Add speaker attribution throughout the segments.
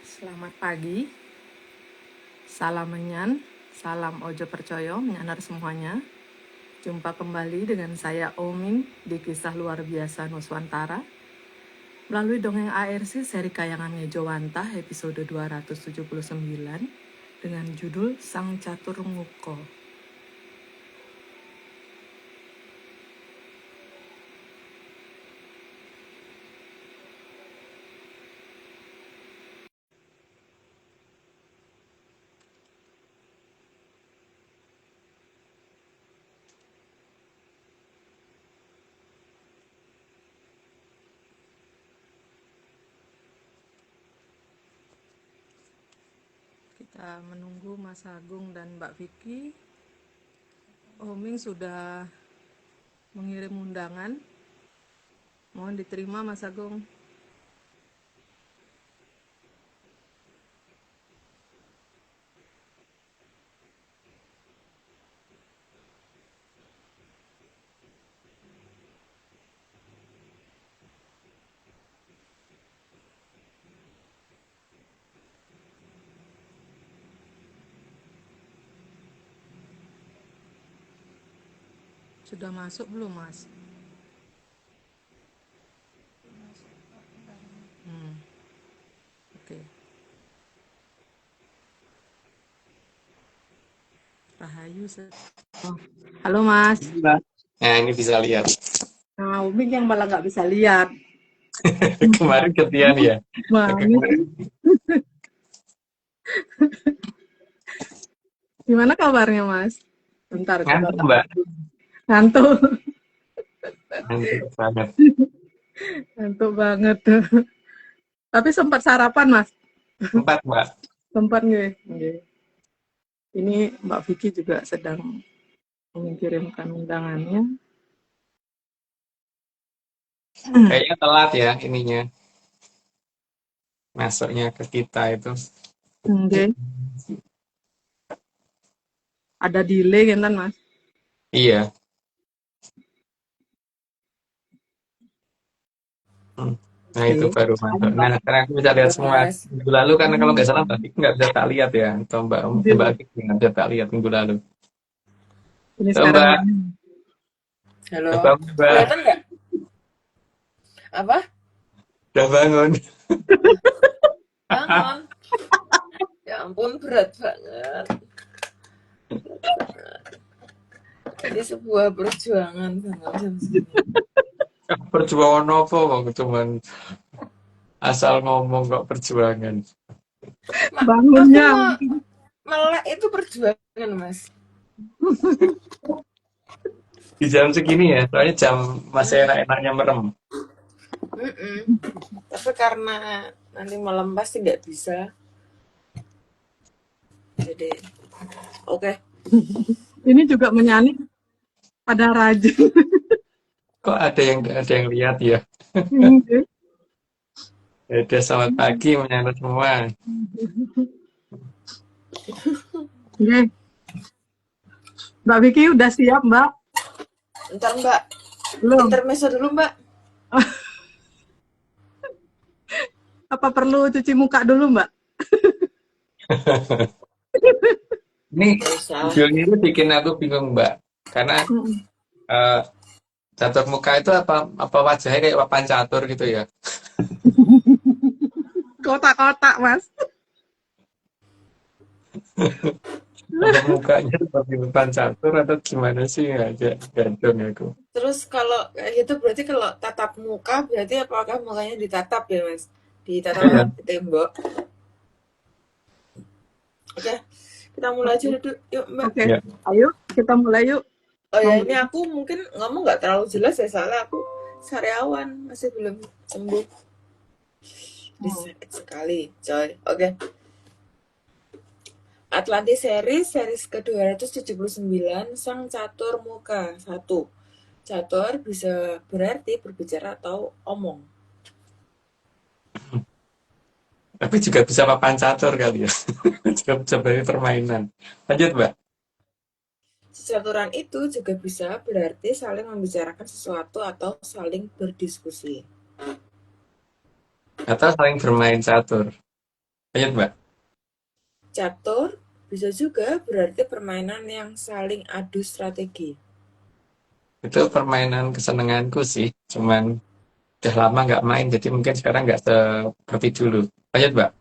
Speaker 1: Selamat pagi, salam menyan, salam ojo percoyo, menyanar semuanya. Jumpa kembali dengan saya Oming di kisah luar biasa Nuswantara melalui dongeng ARC seri Kayangan Ngejowantah episode 279 dengan judul Sang Catur Muko. Kita menunggu Mas Agung dan Mbak Vicky. Oming sudah mengirim undangan. Mohon diterima Mas Agung. Sudah masuk belum Mas? Oke. Rahayu. Halo Mas.
Speaker 2: Nah, ini bisa lihat.
Speaker 1: Nah, Uming yang malah nggak bisa lihat.
Speaker 2: Kemarin ketian ya.
Speaker 1: Gimana kabarnya Mas? Bentar,
Speaker 2: Ngantuk, Mbak.
Speaker 1: Ngantuk.
Speaker 2: Ngantuk banget.
Speaker 1: Ngantuk banget. Tapi sempat sarapan Mas?
Speaker 2: Sempat, Mbak.
Speaker 1: Sempat nggih. Ini Mbak Vicky juga sedang mengirimkan undangannya.
Speaker 2: Kayaknya telat ya ininya. Masuknya ke kita itu.
Speaker 1: Oke. Ada delay kan Mas?
Speaker 2: Iya. Nah, itu baru masuk. Nah, sekarang aku bisa lihat semua. Minggu lalu kan kalau nggak salah Mbak Vicky nggak bisa tak lihat ya. Atau Mbak Vicky nggak bisa tak lihat minggu lalu.
Speaker 1: Ini
Speaker 2: So,
Speaker 1: sekarang.
Speaker 2: Mbak.
Speaker 3: Halo.
Speaker 2: Udah bangun, Mbak.
Speaker 3: Kelihatan nggak? Apa?
Speaker 2: Udah bangun.
Speaker 3: Bangun. Ya ampun, berat banget. Ini sebuah perjuangan banget jam segini.
Speaker 2: Perjuangan apa, Bang? Cuman asal ngomong kok perjuangan.
Speaker 1: Bangunnya.
Speaker 3: Melek itu perjuangan, Mas.
Speaker 2: Di jam segini ya, soalnya jam masih enak-enaknya merem.
Speaker 3: Tapi karena nanti malam pasti nggak bisa. Jadi, oke.
Speaker 1: Ini juga menyanyi pada rajin.
Speaker 2: Kok ada yang lihat ya? Udah selamat pagi menyambut semua.
Speaker 1: Oke. Mbak Vicky udah siap Mbak?
Speaker 3: Ntar Mbak,
Speaker 1: Belum.
Speaker 3: intermezzo dulu Mbak.
Speaker 1: Apa perlu cuci muka dulu Mbak?
Speaker 2: Ini videonya itu bikin aku bingung Mbak, karena catur muka itu apa wajahnya kayak papan catur gitu ya?
Speaker 1: Kotak-kotak Mas.
Speaker 2: Apa mukanya seperti papan catur atau gimana sih? Aja gandong aku.
Speaker 3: Terus kalau kayak gitu berarti kalau tatap muka berarti apakah mukanya ditatap ya Mas? Ditatap di tembok. Oke, kita mulai aja dulu yuk Mbak.
Speaker 1: Oke, ayo kita mulai yuk.
Speaker 3: Oh ya, ini aku mungkin ngomong nggak terlalu jelas ya, soalnya aku sariawan, masih belum sembuh. Ini sakit sekali, coy. Oke. Atlantis series ke-279, Sang Catur Muka 1. Catur bisa berarti berbicara atau omong.
Speaker 2: Tapi juga bisa papan catur kali ya. Juga sebagai permainan. Lanjut Mbak.
Speaker 3: Caturan itu juga bisa berarti saling membicarakan sesuatu atau saling berdiskusi.
Speaker 2: Atau saling bermain catur. Lanjut, Mbak.
Speaker 3: Catur bisa juga berarti permainan yang saling adu strategi.
Speaker 2: Itu permainan kesenanganku sih. Cuman udah lama nggak main, jadi mungkin sekarang nggak seperti dulu. Lanjut, Mbak.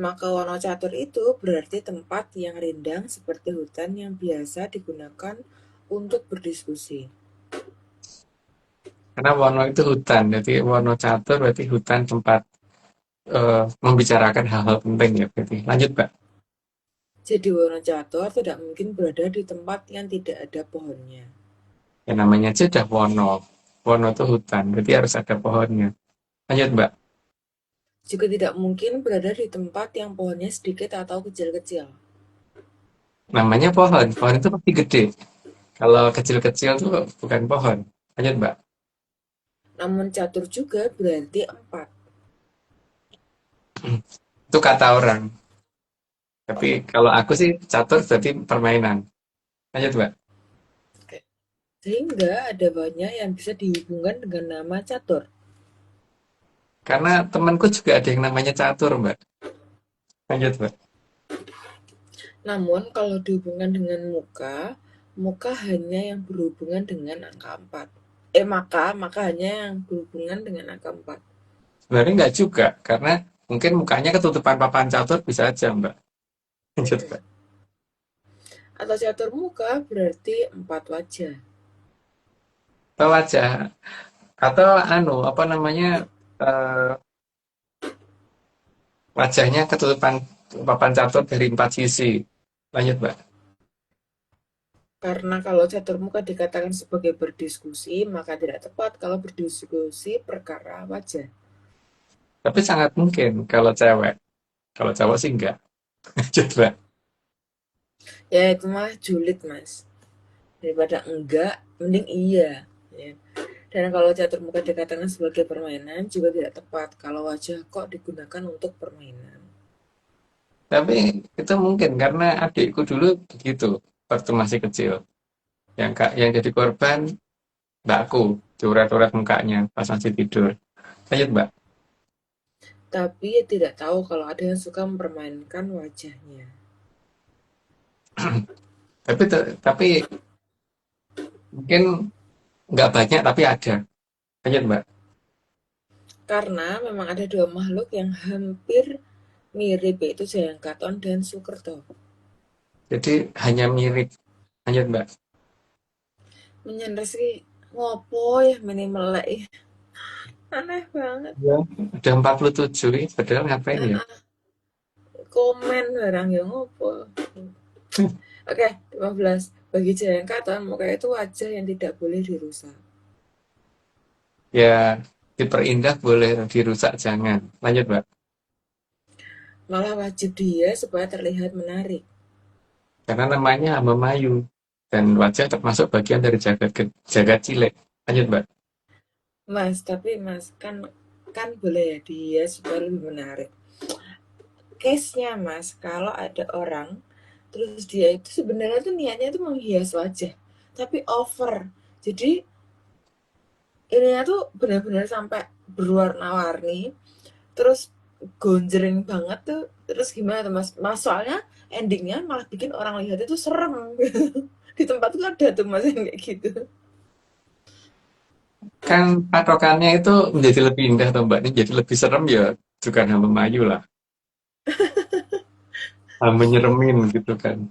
Speaker 3: Maka warna catur itu berarti tempat yang rindang seperti hutan yang biasa digunakan untuk berdiskusi.
Speaker 2: Karena Wono itu hutan, jadi Wono Catur berarti hutan tempat membicarakan hal-hal penting ya berarti. Lanjut, Mbak.
Speaker 3: Jadi warna catur tidak mungkin berada di tempat yang tidak ada pohonnya.
Speaker 2: Ya namanya aja udah Wono. Wono itu hutan, berarti harus ada pohonnya. Lanjut, Mbak.
Speaker 3: Juga tidak mungkin berada di tempat yang pohonnya sedikit atau kecil-kecil.
Speaker 2: Namanya pohon, pohon itu pasti gede. Kalau kecil-kecil tuh bukan pohon. Lanjut, Mbak.
Speaker 3: Namun catur juga berarti empat.
Speaker 2: Itu kata orang. Tapi kalau aku sih catur berarti permainan. Lanjut, Mbak.
Speaker 3: Sehingga ada banyak yang bisa dihubungkan dengan nama catur.
Speaker 2: Karena temanku juga ada yang namanya catur, Mbak. Lanjut, Mbak.
Speaker 3: Namun kalau dihubungkan dengan muka, muka hanya yang berhubungan dengan angka 4. Maka hanya yang berhubungan dengan angka 4.
Speaker 2: Sebenarnya nggak juga, karena mungkin mukanya ketutupan papan catur bisa aja, Mbak. Lanjut, Mbak.
Speaker 3: Atau catur muka berarti 4 wajah.
Speaker 2: Atau wajah, atau anu, apa namanya, eh, wajahnya ketutupan papan catur dari 4 sisi. Lanjut, Mbak.
Speaker 3: Karena kalau catur muka dikatakan sebagai berdiskusi, maka tidak tepat kalau berdiskusi perkara wajah.
Speaker 2: Tapi sangat mungkin kalau cewek. Kalau cowok sih enggak. Lanjut, Mbak.
Speaker 3: Ya itu mah julid mas. Daripada enggak, mending iya. Ya. Dan kalau catur muka dikatakan sebagai permainan juga tidak tepat kalau wajah kok digunakan untuk permainan.
Speaker 2: Tapi itu mungkin karena adikku dulu begitu waktu masih kecil. Yang jadi korban mbakku, coret-coret mukanya pas masih tidur. Lanjut, Mbak.
Speaker 3: Tapi tidak tahu kalau ada yang suka mempermainkan wajahnya.
Speaker 2: Tapi mungkin nggak banyak tapi ada. Lanjut, Mbak.
Speaker 3: Karena memang ada dua makhluk yang hampir mirip yaitu Jayangkaton dan Sukerto.
Speaker 2: Jadi hanya mirip. Lanjut, Mbak.
Speaker 3: Menyandar sih ngopo ya minimal ya. Aneh banget.
Speaker 2: Ya, udah 47 nih, padahal ngapain ya?
Speaker 3: Komen barang ya ngopo. Oke, 15. Bagi Jayangkaton, muka itu wajah yang tidak boleh dirusak.
Speaker 2: Ya, diperindah boleh, dirusak jangan. Lanjut, Mbak.
Speaker 3: Malah wajib dia supaya terlihat menarik.
Speaker 2: Karena namanya Memayu. Dan wajah termasuk bagian dari jagat cilik. Lanjut, Mbak.
Speaker 3: Mas, tapi mas kan boleh ya dia supaya lebih menarik. Case-nya mas, kalau ada orang terus dia itu sebenarnya tuh niatnya tuh menghias wajah, tapi over. Jadi ininya tuh benar-benar sampai berwarna-warni, terus gonjreng banget tuh. Terus gimana tuh mas? Mas soalnya endingnya malah bikin orang lihat itu serem. Di tempat tuh ada tuh mas yang kayak gitu.
Speaker 2: Kan patokannya itu menjadi lebih indah, atau Mbak. Ini jadi lebih serem ya, bukan Memayu lah. Menyeremin gitu kan.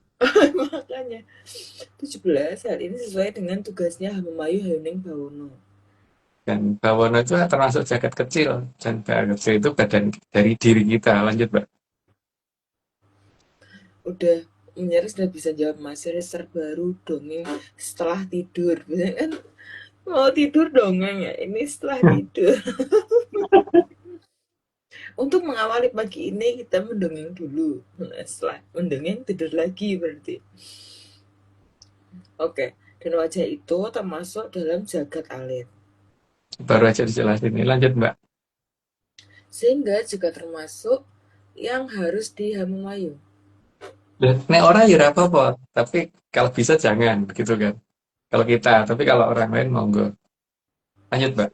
Speaker 3: Makanya 17 hal ini sesuai dengan tugasnya Hamemayu Hayuning Bawono.
Speaker 2: Dan Bawono itu termasuk jagat kecil. Dan jagat kecil itu badan dari diri kita. Lanjut, Mbak.
Speaker 3: Udah menyaris udah bisa jawab mas, series terbaru dongeng setelah tidur. Biasanya kan mau tidur dongeng ya, ini setelah tidur. Untuk mengawali pagi ini kita mendongeng dulu. Nah, setelah mendongeng tidur lagi berarti. Oke, dan wajah itu termasuk dalam jagat alit.
Speaker 2: Baru aja dijelasin ini. Lanjut, Mbak.
Speaker 3: Sehingga juga termasuk yang harus dihamemayu.
Speaker 2: Nek orang ya apa-apa. Tapi kalau bisa jangan gitu kan. Kalau kita, tapi kalau orang lain monggo. Lanjut, Mbak.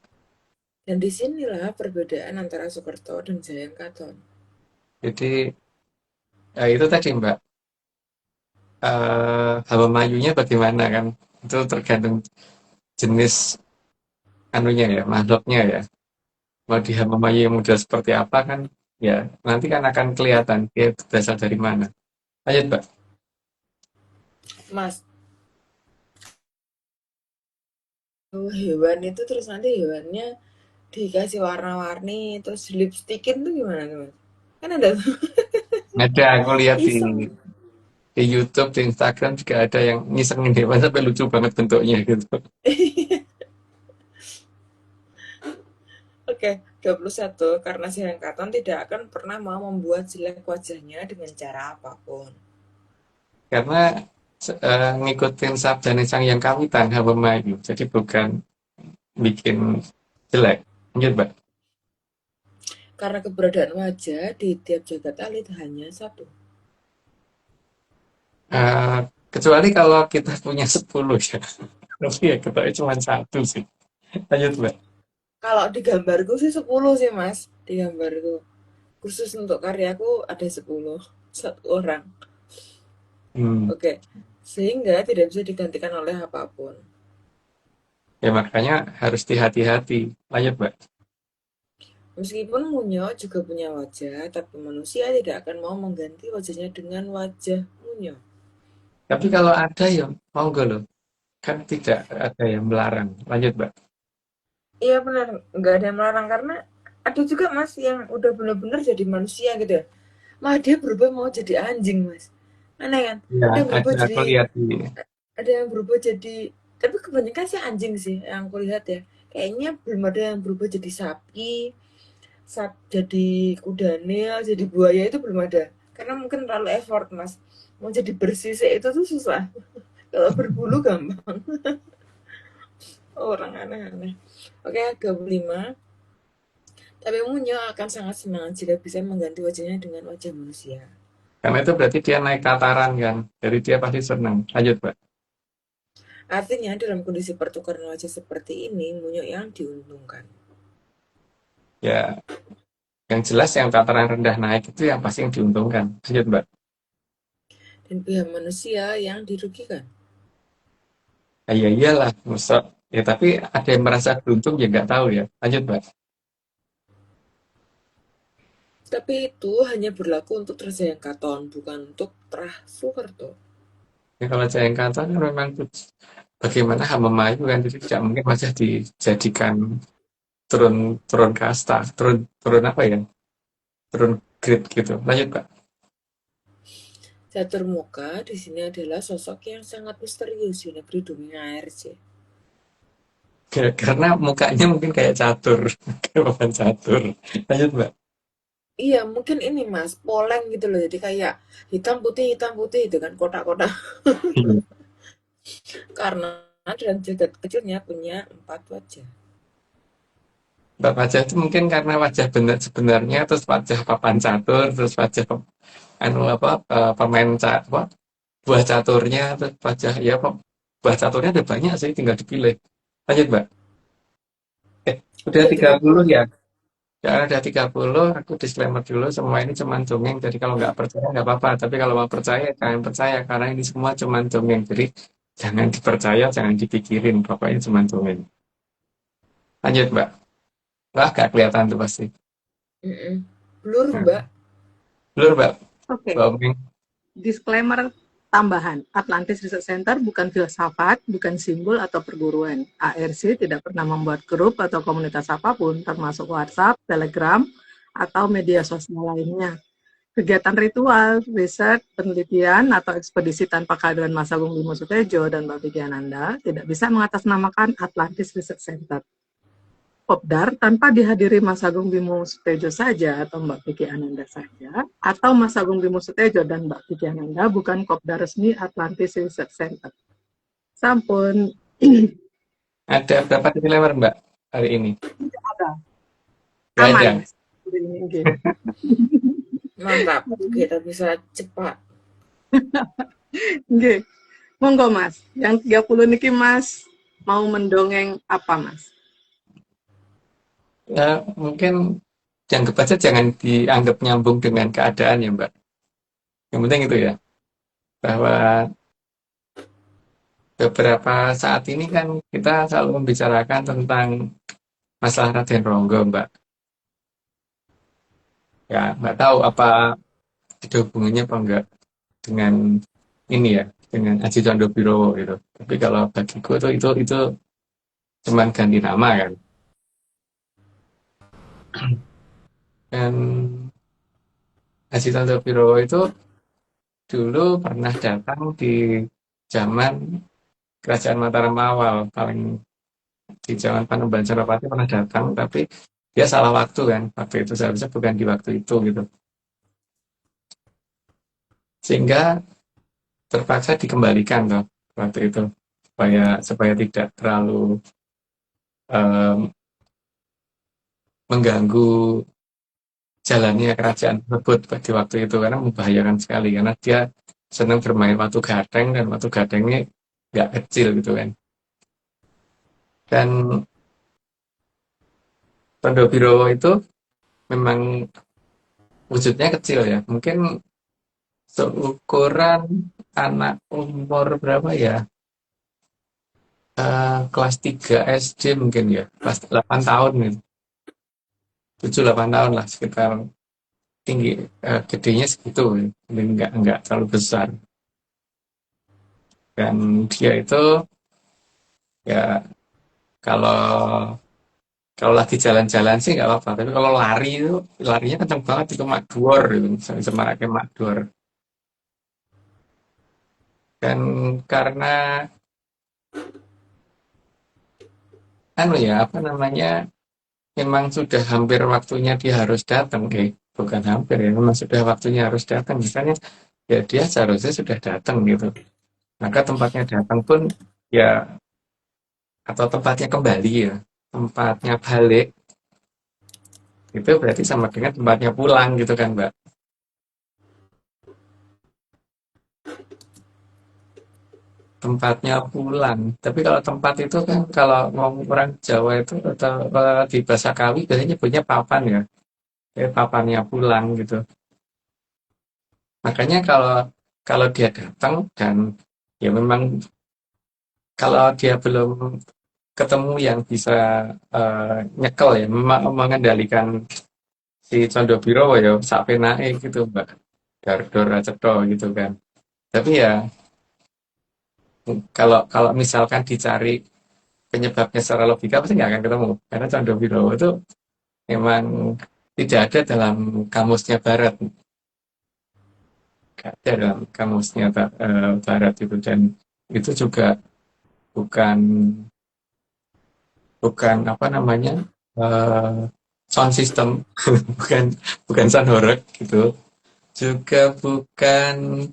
Speaker 3: Dan disinilah perbedaan antara Soekerto dan Jayangkaton.
Speaker 2: Jadi itu tadi Mbak, hawa mayunya bagaimana kan? Itu tergantung jenis anunya ya, makhluknya ya. Mau di hama mayu yang model seperti apa kan? Ya, nanti kan akan kelihatan dia berasal dari mana. Lanjut Mbak.
Speaker 3: Mas, hewan itu terus nanti hewannya dikasih warna-warni terus lipstikin tuh gimana tuh Mas? Kan ada tuh
Speaker 2: Ada aku lihat
Speaker 3: iseng.
Speaker 2: di YouTube, di Instagram juga ada yang ngisengin hewan sampai lucu banget bentuknya gitu.
Speaker 3: Oke, 21. Karena si Hengkatan tidak akan pernah mau membuat jelek wajahnya dengan cara apapun.
Speaker 2: Karena ngikutin sabdane Sang Yang Kawitan hawa mayu. Jadi bukan bikin jelek. Lanjut Mbak.
Speaker 3: Karena keberadaan wajah di tiap jagat alit hanya satu.
Speaker 2: Eh, kecuali kalau kita punya 10 ya. Tapi ya ketoknya cuma satu sih. Lanjut Mbak.
Speaker 3: Kalau di gambarku sih 10 sih Mas. Di gambarku. Khusus untuk karyaku ada 10. Satu orang.
Speaker 2: Hmm.
Speaker 3: Oke. Sehingga tidak bisa digantikan oleh apapun.
Speaker 2: Ya makanya harus hati-hati. Lanjut Mbak.
Speaker 3: Meskipun Munyo juga punya wajah, tapi manusia tidak akan mau mengganti wajahnya dengan wajah Munyo.
Speaker 2: Tapi kalau ada ya monggo loh. Kan tidak ada yang melarang. Lanjut Mbak.
Speaker 3: Iya benar, nggak ada yang melarang karena ada juga Mas yang udah bener-bener jadi manusia gitu ya. Malah dia berubah mau jadi anjing Mas. Aneh kan?
Speaker 2: Ya,
Speaker 3: Ada yang berubah
Speaker 2: ada aku
Speaker 3: jadi
Speaker 2: lihat di
Speaker 3: ada yang berubah jadi tapi kebanyakan sih anjing sih yang aku lihat ya. Kayaknya belum ada yang berubah jadi sapi, jadi kuda nil, jadi buaya itu belum ada. Karena mungkin terlalu effort Mas. Mau jadi bersih itu tuh susah. Kalau berbulu gampang. Orang aneh-aneh. Oke, 25. Tapi Munyo akan sangat senang jika bisa mengganti wajahnya dengan wajah manusia.
Speaker 2: karena itu berarti dia naik tataran kan. Jadi dia pasti senang. Lanjut Mbak.
Speaker 3: Artinya dalam kondisi pertukaran wajah seperti ini, Munyo yang diuntungkan.
Speaker 2: Ya, yang jelas yang tataran rendah naik itu yang pasti yang diuntungkan. Lanjut Mbak.
Speaker 3: Dan pihak manusia yang dirugikan.
Speaker 2: Ah, ya iyalah, masa ya tapi ada yang merasa beruntung ya nggak tahu ya. Lanjut, Mbak.
Speaker 3: Tapi itu hanya berlaku untuk Trajaya Katon, bukan untuk Trah Soeharto.
Speaker 2: Ya, kalau Jayeng Kato kan memang bagaimana hama mayu kan jadi tidak mungkin masih dijadikan turun turun kasta, turun turun apa ya? Turun grade gitu. Lanjut, Pak.
Speaker 3: Catur Muka di sini adalah sosok yang sangat misterius di negeri dongeng ARC.
Speaker 2: Karena mukanya mungkin kayak catur, kayak papan catur. Lanjut, Mbak.
Speaker 3: Iya, mungkin ini Mas, poleng gitu loh. Jadi kayak hitam putih itu kan kotak-kotak.
Speaker 2: Iya.
Speaker 3: Karena dalam jagat kecilnya punya 4 wajah.
Speaker 2: Mbak wajah itu mungkin karena wajah benar sebenarnya, terus wajah papan catur, terus wajah anu apa pemain apa buah caturnya, terus wajah ya buah caturnya ada banyak sih, tinggal dipilih. Lanjut, Mbak. Udah
Speaker 3: Iya,
Speaker 2: 30
Speaker 3: 30.
Speaker 2: ya. Ya udah 30, aku disclaimer dulu, semua ini cuma dongeng. Jadi kalau nggak percaya nggak apa-apa. Tapi kalau mau percaya, jangan percaya. Karena ini semua cuma dongeng. Jadi jangan dipercaya, jangan dipikirin. Pokoknya cuma dongeng. Lanjut, Mbak. Wah, nggak kelihatan tuh pasti.
Speaker 3: Blur,
Speaker 2: Nah,
Speaker 3: Mbak.
Speaker 2: belum, Mbak.
Speaker 1: Oke,
Speaker 2: Dongeng.
Speaker 1: disclaimer tambahan. Atlantis Research Center bukan filsafat, bukan simbol atau perguruan. ARC tidak pernah membuat grup atau komunitas apapun, termasuk WhatsApp, Telegram, atau media sosial lainnya. Kegiatan ritual, riset, penelitian, atau ekspedisi tanpa kehadiran Mas Agung Bimo Sutejo dan Mbak Vicky Ananda tidak bisa mengatasnamakan Atlantis Research Center. Kopdar tanpa dihadiri Mas Agung Bimo Sutejo saja atau Mbak Vicky Ananda saja, atau Mas Agung Bimo Sutejo dan Mbak Vicky Ananda bukan kopdar resmi Atlantis Research Center. Sampun.
Speaker 2: Ada berapa disclaimer, Mbak, hari ini?
Speaker 1: Ada.
Speaker 2: Nggak ada.
Speaker 1: Aman, Mas. Oke.
Speaker 3: Mantap. Kita bisa cepat.
Speaker 1: Oke. Monggo, Mas. Yang 30 niki Mas mau mendongeng apa, Mas?
Speaker 2: Ya, mungkin dianggap aja jangan dianggap nyambung dengan keadaan ya Mbak. Yang penting itu ya, bahwa beberapa saat ini kan kita selalu membicarakan tentang masalah Raden Ronggo Mbak. Ya nggak tahu apa ada hubungannya apa enggak dengan ini ya, dengan Aji Condobirowo gitu. Tapi kalau bagiku itu cuman ganti nama kan. Dan Aji Condobirowo itu dulu pernah datang di zaman Kerajaan Mataram awal, paling di zaman Panembahan Senopati pernah datang, tapi dia salah waktu kan. Waktu itu seharusnya bukan di waktu itu gitu. Sehingga terpaksa dikembalikan tuh waktu itu supaya tidak terlalu em, mengganggu jalannya kerajaan tersebut di waktu itu karena membahayakan sekali karena dia senang bermain watu gateng dan watu gatengnya nggak kecil gitu kan. Dan Condobirowo itu memang wujudnya kecil ya, mungkin seukuran anak umur berapa ya, kelas 3 SD mungkin ya, kelas 8 tahun gitu, 7-8 tahun lah sekitar, tinggi gedenya segitu, jadi nggak terlalu besar. Dan dia itu ya kalau kalau lagi jalan-jalan sih nggak apa-apa, tapi kalau lari itu larinya kenceng banget itu mak duor gitu, semaraknya mak duor. Dan karena anu ya apa namanya, memang sudah hampir waktunya dia harus datang, bukan hampir ya, memang sudah waktunya harus datang, misalnya ya dia seharusnya sudah datang gitu. Maka tempatnya datang pun ya, atau tempatnya kembali ya, tempatnya balik itu berarti sama dengan tempatnya pulang gitu kan Mbak. Tempatnya pulang. Tapi kalau tempat itu kan kalau ngomong orang Jawa itu atau di bahasa Kawi biasanya nyebutnya papan ya. Kayak papannya pulang gitu. Makanya kalau kalau dia datang dan ya memang kalau dia belum ketemu yang bisa nyekel ya, mengendalikan si Condobirowo ya, sampai naik gitu Mbak. Dar-dor aceto gitu kan. Tapi ya kalau kalau misalkan dicari penyebabnya secara logika pasti nggak akan ketemu. Karena Condowirowo itu memang tidak ada dalam kamusnya Barat, nggak ada dalam kamusnya Barat itu, dan itu juga bukan bukan apa namanya, eh, sound system, bukan bukan sound horeg gitu, juga bukan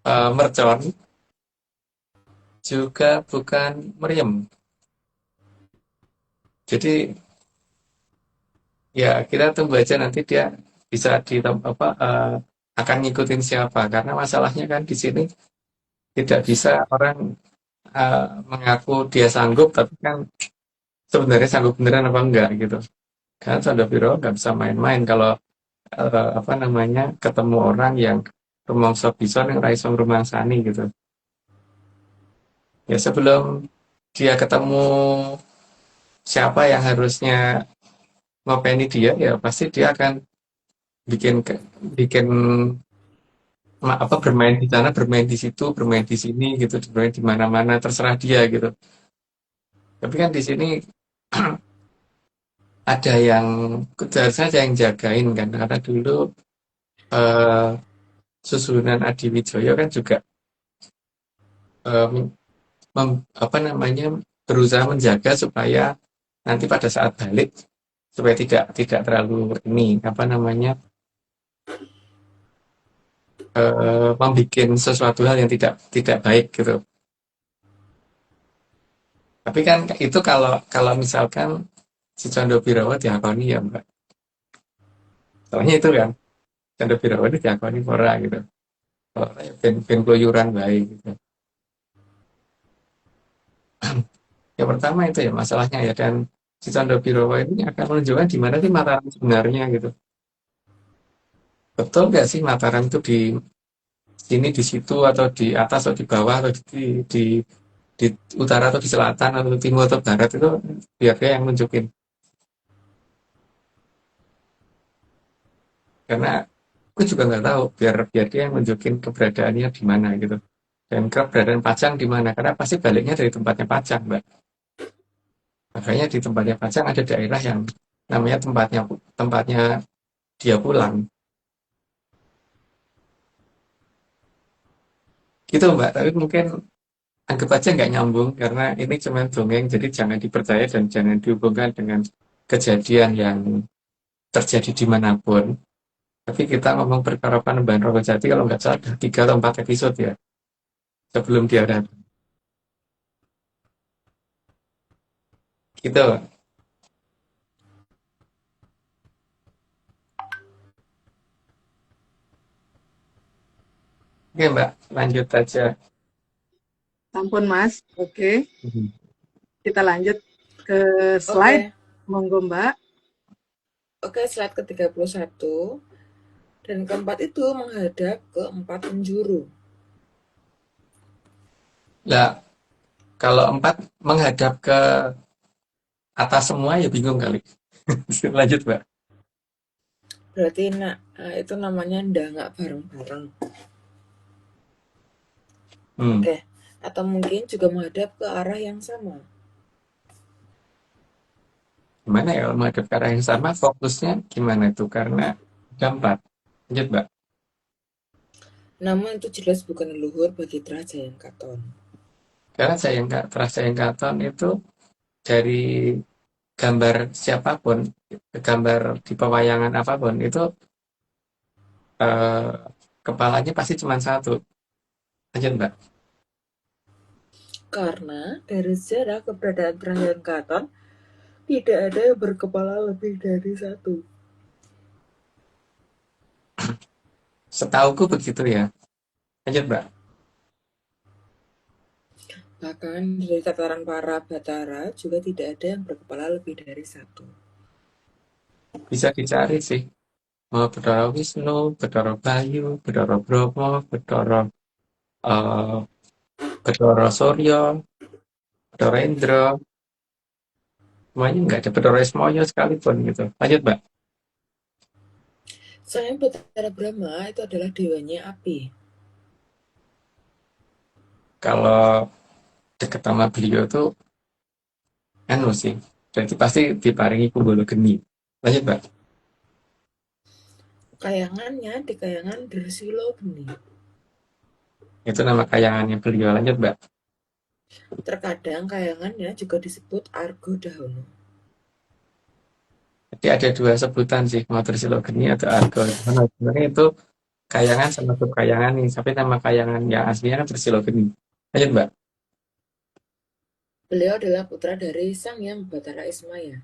Speaker 2: mercon, juga bukan meriam. Jadi ya kita tunggu aja nanti dia bisa apa, akan ngikutin siapa, karena masalahnya kan di sini tidak bisa orang mengaku dia sanggup tapi kan sebenarnya sanggup beneran apa enggak gitu. Karena Condowiro nggak bisa main-main kalau apa namanya, ketemu orang yang rumangsa bisa yang raiso ngrumangsani gitu. Ya sebelum dia ketemu siapa yang harusnya ngopeni dia, ya pasti dia akan bikin bikin apa, bermain di sana, bermain di situ, bermain di sini gitu, bermain di mana-mana, terserah dia gitu. Tapi kan di sini ada yang harusnya ada yang jagain kan, karena dulu eh, susunan Adiwijoyo kan juga eh, apa namanya, berusaha menjaga supaya nanti pada saat balik supaya tidak tidak terlalu ini apa namanya, membuat sesuatu hal yang tidak tidak baik gitu. Tapi kan itu kalau kalau misalkan si Condowiro diakoni ya Mbak. Soalnya itu kan Condowiro itu diakoni ora gitu. Kalau ora ya ben keluyuran baik gitu. Yang pertama itu ya masalahnya ya, dan di Candra Birowo ini akan menunjukkan di mana sih Mataram sebenarnya gitu. Betul nggak sih Mataram itu di sini, di situ, atau di atas, atau di bawah, atau di utara, atau di selatan, atau di timur, atau barat, itu biar dia yang nunjukin. Karena aku juga nggak tahu, biar dia yang nunjukin keberadaannya di mana gitu. Dan keberadaan Pajang di mana, karena pasti baliknya dari tempatnya Pajang, Mbak. Makanya di tempatnya Pajang ada daerah yang namanya tempatnya dia pulang. Gitu, Mbak. Tapi mungkin anggap aja nggak nyambung karena ini cuma dongeng, jadi jangan dipercaya dan jangan dihubungkan dengan kejadian yang terjadi dimanapun. Tapi kita ngomong perkara Panembahan Rokojati kalau nggak salah ada 3 atau 4 episode ya sebelum dia datang. Gitu. Oke Mbak, lanjut aja.
Speaker 1: Ampun Mas, oke.
Speaker 2: Mhm.
Speaker 1: Kita lanjut ke slide.
Speaker 3: Oke,
Speaker 1: Monggo Mbak.
Speaker 3: oke, slide ke-31. Dan keempat itu menghadap ke 4 penjuru.
Speaker 2: Lah, kalau 4 menghadap ke atas semua ya bingung kali. Lanjut Mbak.
Speaker 3: Berarti itu namanya nggak bareng-bareng.
Speaker 2: Hmm.
Speaker 3: Oke, atau mungkin juga menghadap ke arah yang sama.
Speaker 2: Gimana ya menghadap ke arah yang sama, fokusnya gimana itu? Karena ada 4. Lanjut Mbak.
Speaker 3: Namun itu jelas bukan leluhur bagi Trajayang Katon.
Speaker 2: Karena terasa yang katon itu dari gambar siapapun, gambar di pewayangan apapun itu eh, kepalanya pasti cuma satu. Lanjut Mbak.
Speaker 3: Karena dari sejarah keberadaan Trajayang Katon tidak ada yang berkepala lebih dari satu.
Speaker 2: Setauku begitu ya. Lanjut Mbak.
Speaker 3: Bahkan dari tataran para Batara juga tidak ada yang berkepala lebih dari satu.
Speaker 2: Bisa dicari sih. Mau Bathara Wisnu, Bathara Bayu, Bathara Bromo, eh Bathara Surya, Bathara Indra, semuanya nggak ada Bathara Ismoyo sekalipun gitu. Lanjut Mbak.
Speaker 3: Sayang Batara Brahma itu adalah dewanya api.
Speaker 2: Kalau deket sama beliau tuh anu sih. Berarti pasti diparingi Kumbolo Geni. Lanjut Mbak.
Speaker 3: Kayangannya di kayangan Drsilo Geni.
Speaker 2: Itu nama kayangannya beliau. Lanjut Mbak.
Speaker 3: Terkadang kayangannya juga disebut Argo Dahono.
Speaker 2: Jadi ada 2 sebutan sih, mau Silogeni atau Argo. Nah, sebenarnya itu kayangan sama kayangan nih, tapi nama kayangan yang aslinya kan Silogeni. Lanjut Mbak.
Speaker 3: Beliau adalah putra dari Sang Yang Batara Ismaya.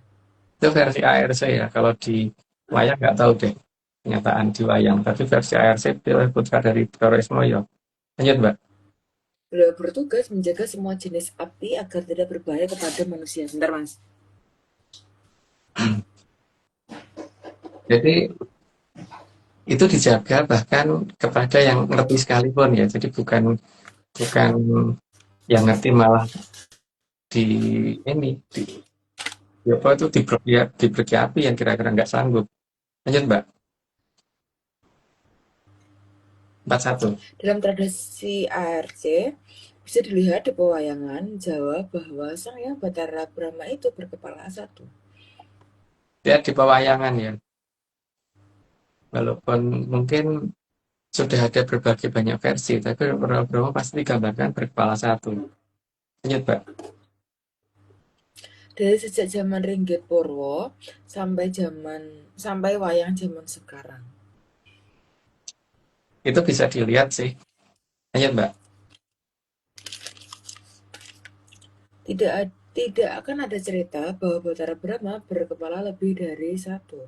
Speaker 2: Itu versi ARC ya. Kalau di wayang nggak tahu deh kenyataan di wayang. Tapi versi ARC beliau putra dari Bathara Ismoyo. Lanjut Mbak.
Speaker 3: Beliau bertugas menjaga semua jenis api agar tidak berbahaya kepada manusia. Bentar Mas.
Speaker 2: Jadi itu dijaga bahkan kepada yang ngerti sekalipun ya. Jadi bukan yang ngerti malah di ini di apa itu diberi api yang kira-kira nggak sanggup. Lanjut Mbak. 41.
Speaker 3: Dalam tradisi ARC, bisa dilihat di pewayangan Jawa bahwa Sang Yang Batara Brahma itu berkepala satu.
Speaker 2: Dia di pewayangan ya. Walaupun mungkin sudah ada berbagai banyak versi, tapi Bromo pasti digambarkan berkepala satu. Lanjut Mbak.
Speaker 3: Dari sejak zaman Ringgit Purwo sampai wayang zaman sekarang.
Speaker 2: Itu bisa dilihat sih. Lanjut Mbak.
Speaker 3: Tidak akan ada cerita bahwa Batara Brahma berkepala lebih dari satu.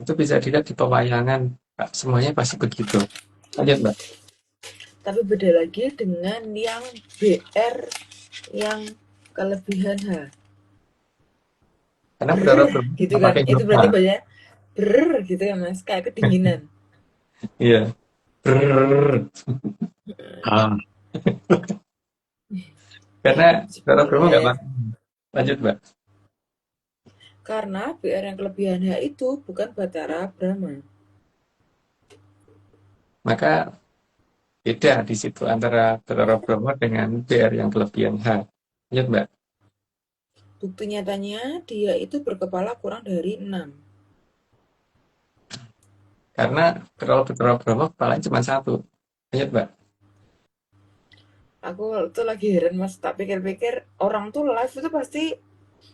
Speaker 2: Itu bisa dilihat di pewayangan. Pak. Semuanya pasti begitu. Lanjut Mbak.
Speaker 3: Tapi beda lagi dengan yang BR yang kelebihan H.
Speaker 2: Karena Betara
Speaker 3: Brr,
Speaker 2: Brahma
Speaker 3: gitu
Speaker 2: nggak
Speaker 3: kan.
Speaker 2: pakai
Speaker 3: Itu
Speaker 2: huruf H.
Speaker 3: berarti banyak brr gitu ya Mas, kayak kedinginan.
Speaker 2: Iya. Brrrr. Ah. Karena Betara
Speaker 3: 10
Speaker 2: Brahma nggak
Speaker 3: ya.
Speaker 2: pakai. Lanjut, Mbak.
Speaker 3: Karena BR yang kelebihan H itu bukan Batara Brahma.
Speaker 2: Maka beda di situ antara Betara Brahma dengan BR yang kelebihan H. Lanjut, Mbak.
Speaker 3: Bukti nyatanya dia itu berkepala kurang dari 6.
Speaker 2: Karena kalau Betara Brahma kepalanya cuma satu. Lanjut, Mbak.
Speaker 3: Aku tuh lagi heran Mas, tak pikir-pikir orang tuh live itu pasti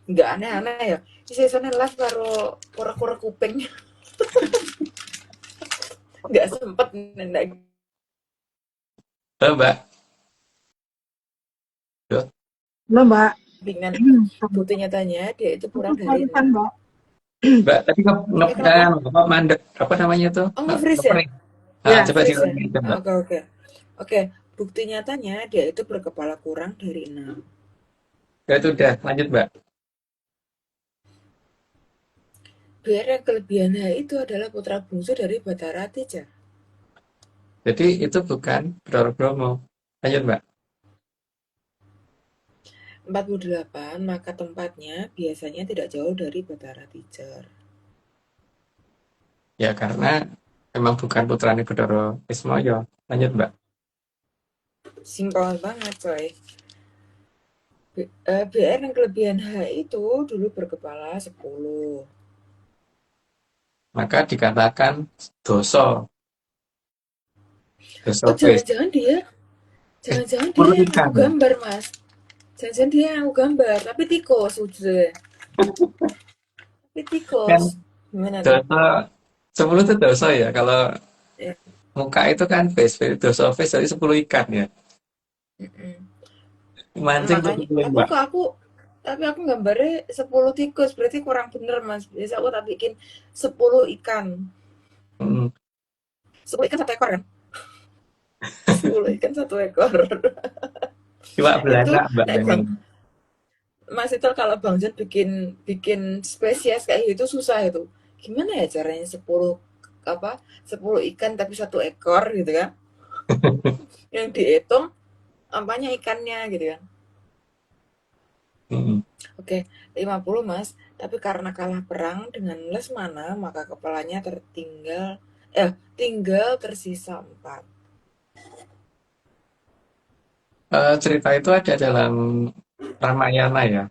Speaker 3: nggak aneh-aneh ya. Seasonnya live karo kura-kura kuping. Nggak sempet nendak
Speaker 2: Halo, Mbak. Halo,
Speaker 1: Halo Mbak.
Speaker 3: dengan bukti nyatanya dia itu kurang dari
Speaker 1: Barusan
Speaker 3: 6.
Speaker 1: Mbak.
Speaker 2: Mbak, tadi
Speaker 3: Kenapa?
Speaker 2: mandek. Apa namanya tuh?
Speaker 3: Oh, nge-freeze ya?
Speaker 2: Ngeprank. Ah,
Speaker 1: Ya,
Speaker 2: coba
Speaker 3: Nge-freeze ya?
Speaker 2: diulangi, coba.
Speaker 3: Oke, oke. Oke, bukti nyatanya dia itu berkepala kurang dari 6.
Speaker 2: Ya, itu udah. Lanjut, Mbak.
Speaker 3: BR yang kelebihan H itu adalah putra bungsu dari Batara Teja.
Speaker 2: Jadi itu bukan Betara Brahma. Lanjut, Mbak.
Speaker 3: 48, maka tempatnya biasanya tidak jauh dari Batara Teja.
Speaker 2: Ya, karena memang bukan putranya Betara Ismoyo. Lanjut, Mbak.
Speaker 3: Simpel banget, coy. BR yang kelebihan H itu dulu berkepala 10.
Speaker 2: Maka dikatakan doso.
Speaker 3: Oh,
Speaker 2: Doso face.
Speaker 3: jangan-jangan dia
Speaker 2: Perlu
Speaker 3: yang aku
Speaker 2: ikan ya?
Speaker 3: gambar, Mas. Jangan-jangan dia yang aku gambar, tapi tikus udah. Tapi
Speaker 2: Kan
Speaker 3: tikus. Gimana tuh?
Speaker 2: doso, 10 itu doso ya. Kalau
Speaker 3: Ya.
Speaker 2: muka itu kan face. Doso face jadi 10 ikan ya.
Speaker 3: Mm-mm.
Speaker 2: Mancing tuh
Speaker 3: Makanya
Speaker 2: 10,
Speaker 3: aku
Speaker 2: Mbak.
Speaker 3: ke aku tapi aku gambarnya 10 tikus, berarti kurang bener Mas. Biasa aku tak bikin 10 ikan.
Speaker 2: Hmm.
Speaker 3: 10 ikan satu ekor kan? 10 ikan satu ekor.
Speaker 2: Iwak
Speaker 3: Itu
Speaker 2: belanak, Mbak,
Speaker 3: naik
Speaker 2: memang.
Speaker 3: Bang. Mas itu kalau Bang John bikin bikin spesies kayak gitu susah itu. Gimana ya caranya 10 apa? 10 ikan tapi satu ekor gitu kan? Yang dihitung apanya ikannya gitu kan.
Speaker 2: Hmm.
Speaker 3: Oke, 50 Mas. Tapi karena kalah perang dengan Lesmana, maka kepalanya tinggal tersisa 4.
Speaker 2: Cerita itu ada dalam Ramayana ya.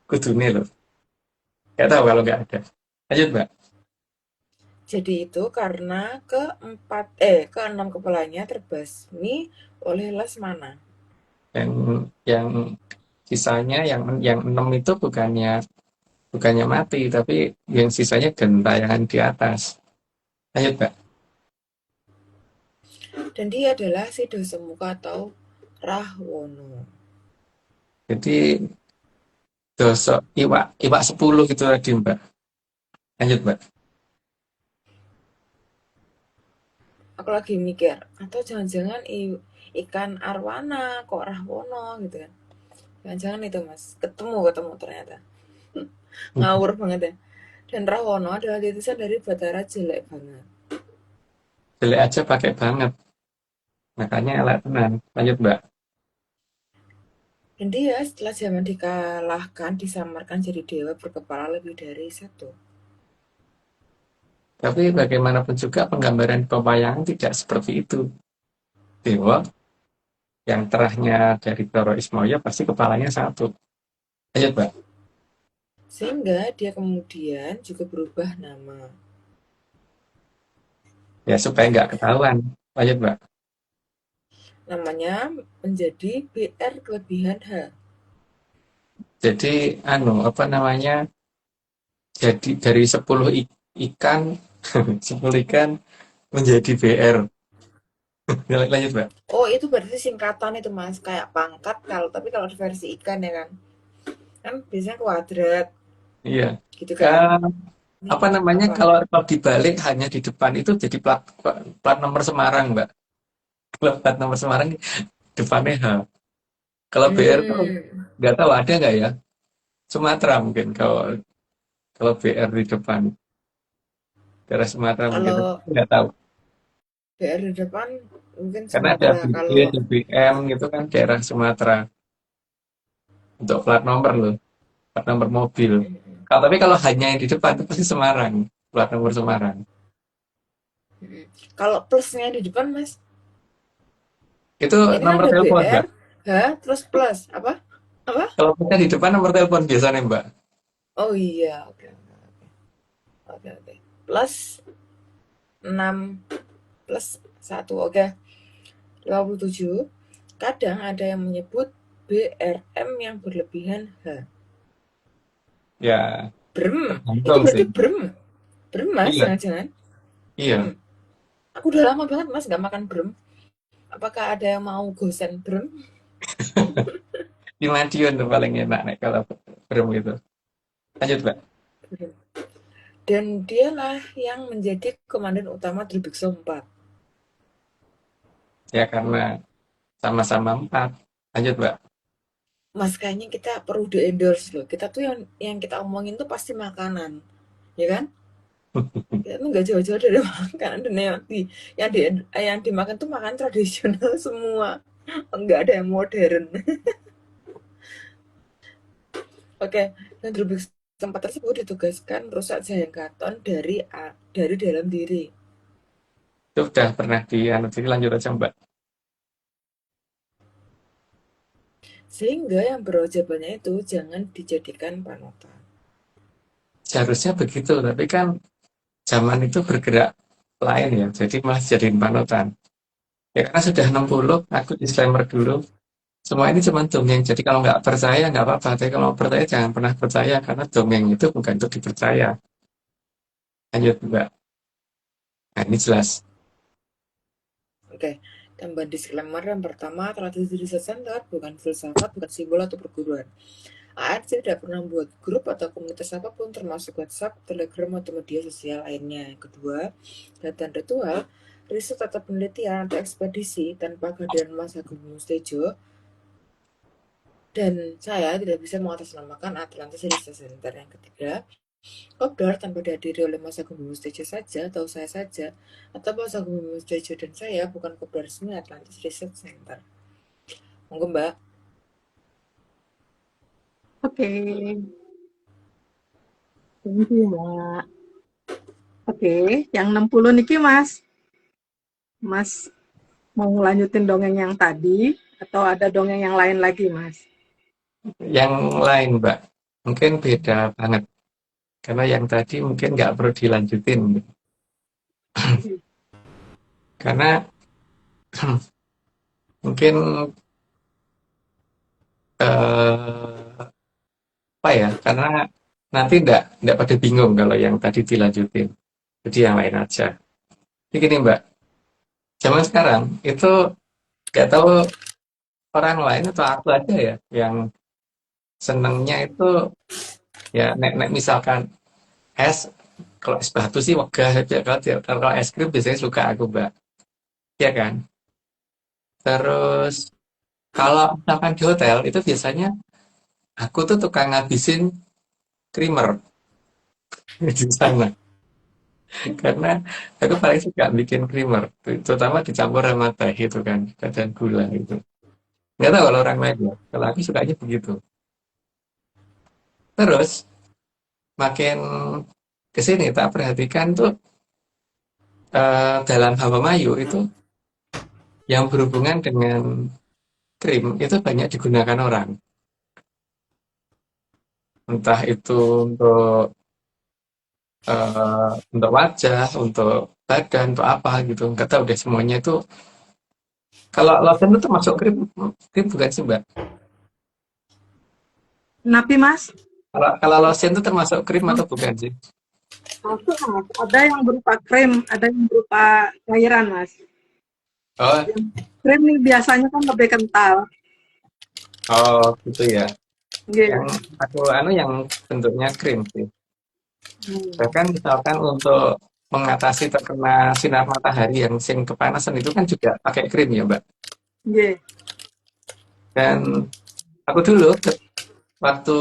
Speaker 2: Kudune loh. Nggak tahu kalau nggak ada. Lanjut, Mbak.
Speaker 3: Jadi itu karena keenam kepalanya terbasmi oleh Lesmana.
Speaker 2: Yang sisanya yang 6 itu bukannya mati, tapi yang sisanya gentayangan di atas. Lanjut, Mbak.
Speaker 3: Dan dia adalah si Dasamuka atau Rahwono.
Speaker 2: Jadi dosa iwak 10 gitu tadi, Mbak. Lanjut, Mbak.
Speaker 3: Aku lagi mikir, atau jangan-jangan ikan arwana kok Rahwono gitu kan. Jangan-jangan itu Mas. Ketemu ternyata. Ngawur banget ya. Dan Rahwono adalah titisan dari Batara jelek banget.
Speaker 2: Jelek aja pakai banget. Makanya elek tenan. Lanjut, Mbak.
Speaker 3: Dan dia setelah zaman dikalahkan disamarkan jadi dewa berkepala lebih dari 1.
Speaker 2: Tapi bagaimanapun juga penggambaran pewayangan tidak seperti itu. Dewa yang terahnya dari Toro Ismoyo pasti kepalanya satu. Lanjut, Mbak.
Speaker 3: Sehingga dia kemudian juga berubah nama.
Speaker 2: Ya, supaya nggak ketahuan. Lanjut, Mbak.
Speaker 3: Namanya menjadi BR kelebihan H.
Speaker 2: Jadi, apa namanya, jadi dari 10 ikan, 10 ikan menjadi BR. Lanjut, Mbak.
Speaker 3: Oh, itu berarti singkatan itu Mas, kayak pangkat tapi kalau di versi ikan ya kan. Kan biasanya kuadrat
Speaker 2: Iya.
Speaker 3: gitu kan. Ini
Speaker 2: Apa namanya,
Speaker 3: apa?
Speaker 2: kalau dibalik hanya di depan itu jadi plat plat nomor Semarang, Mbak. Kalau plat nomor Semarang depannya H. Kalau BR tuh
Speaker 3: Hmm.
Speaker 2: nggak tahu ada nggak ya? Sumatera mungkin kalau kalau BR di depan daerah Sumatera mungkin
Speaker 3: Kalau
Speaker 2: tapi nggak tahu
Speaker 3: BR di depan mungkin
Speaker 2: karena ada
Speaker 3: Sumatera.
Speaker 2: BB,
Speaker 3: Kalau
Speaker 2: BBM gitu kan daerah Sumatera untuk plat nomor loh, plat nomor mobil. Kalau tapi kalau hanya yang di depan itu pasti Semarang, plat nomor Semarang.
Speaker 3: kalau plusnya di depan Mas,
Speaker 2: Itu
Speaker 3: ini kan
Speaker 2: nomor
Speaker 3: ada
Speaker 2: telepon,
Speaker 3: BR,
Speaker 2: Mbak.
Speaker 3: H, terus plus apa? Apa?
Speaker 2: Kalau kita di depan nomor telepon biasanya, Mbak.
Speaker 3: Oh iya, oke oke oke. Plus 6 plus 1, oke. 57. Kadang ada yang menyebut BRM yang berlebihan H.
Speaker 2: Ya,
Speaker 3: Brem, itu
Speaker 2: tergantung
Speaker 3: berarti
Speaker 2: sih.
Speaker 3: brem. Brem Mas,
Speaker 2: Iya,
Speaker 3: jangan-jangan.
Speaker 2: iya.
Speaker 3: Aku udah lama banget Mas nggak makan brem. Apakah ada yang mau gosen brem?
Speaker 2: Di Madiun tuh paling enak nih kalau brem gitu. Lanjut, Mbak.
Speaker 3: Brem. Dan dialah yang menjadi komandan utama Tribekso 4.
Speaker 2: Ya karena sama-sama empat. Lanjut, Mbak.
Speaker 3: Mas, kayaknya kita perlu di endorse loh. Kita tuh yang kita omongin tuh pasti makanan, ya kan? Kita tuh nggak jauh-jauh dari makanan dan yang dimakan tuh makan tradisional semua. Nggak ada yang modern. Oke, dan Trubix tempat tersebut ditugaskan merusak Jayang Katon dari dalam diri.
Speaker 2: Itu udah pernah di anu, jadi lanjut aja, Mbak.
Speaker 3: Sehingga yang berwajibnya itu jangan dijadikan panutan.
Speaker 2: Seharusnya begitu, tapi kan zaman itu bergerak lain ya, jadi malah jadiin panutan. Ya karena sudah 60, aku disclaimer dulu. Semua ini cuma dongeng, jadi kalau nggak percaya nggak apa-apa. Tapi kalau percaya jangan pernah percaya, karena dongeng itu bukan untuk dipercaya. Lanjut, Mbak. Nah, ini jelas.
Speaker 3: Oke, tambahan disclaimer yang pertama, tradisi riset center bukan filsafat, bukan simbol atau perguruan. ARC tidak pernah membuat grup atau komunitas apapun termasuk WhatsApp, Telegram, atau media sosial lainnya. Yang kedua, data ritual, riset atau penelitian atau ekspedisi tanpa kehadiran Mas Agung Mustejo dan saya tidak bisa mengatasnamakan Atlantis Research Center. Yang ketiga, kopdar tanpa dihadiri oleh Mas Agung Mustejo saja atau saya saja atau Mas Agung Mustejo dan saya bukan kopdar resmi Atlantis Research Center. Monggo Mbak.
Speaker 1: Oke, thank you, Mbak. Oke, yang 60 niki Mas. Mas mau lanjutin dongeng yang tadi atau ada dongeng yang lain lagi, Mas?
Speaker 2: Yang lain, Mbak. Mungkin beda banget. Karena yang tadi mungkin nggak perlu dilanjutin. Karena mungkin apa ya? Karena nanti nggak pada bingung kalau yang tadi dilanjutin. Jadi yang lain aja. Jadi gini, Mbak. Zaman sekarang itu nggak tahu orang lain atau aku aja ya yang senengnya itu ya nek misalkan es, kalau es batu sih wegah aja, kalau es krim biasanya suka aku, Mbak, ya kan. Terus kalau misalkan di hotel itu biasanya aku tuh tukang ngabisin creamer di sana karena aku paling suka bikin creamer, terutama dicampur sama teh gitu kan dan gula gitu. Nggak tahu kalau orang lain ya, kalau aku sukanya begitu. Terus makin kesini tak perhatikan tuh dalam Hawa Mayu itu yang berhubungan dengan krim itu banyak digunakan orang. Entah itu untuk wajah, untuk badan, untuk apa gitu. Nggak tahu deh semuanya itu. Kalau lotion itu termasuk krim, krim bukan sih, Mbak?
Speaker 1: Napi, Mas?
Speaker 2: Kalau lotion itu termasuk krim atau bukan sih?
Speaker 1: Masuk, Mas. Ada yang berupa krim, ada yang berupa cairan, Mas.
Speaker 2: Oh,
Speaker 1: Yang krim ini biasanya kan lebih kental.
Speaker 2: oh gitu ya. Yang
Speaker 1: Iya.
Speaker 2: aku anu yang bentuknya krim sih.
Speaker 1: Hmm.
Speaker 2: Bahkan misalkan untuk mengatasi terkena sinar matahari yang sing kepanasan itu kan juga pakai krim ya, Mbak.
Speaker 1: Iya.
Speaker 2: Dan aku dulu waktu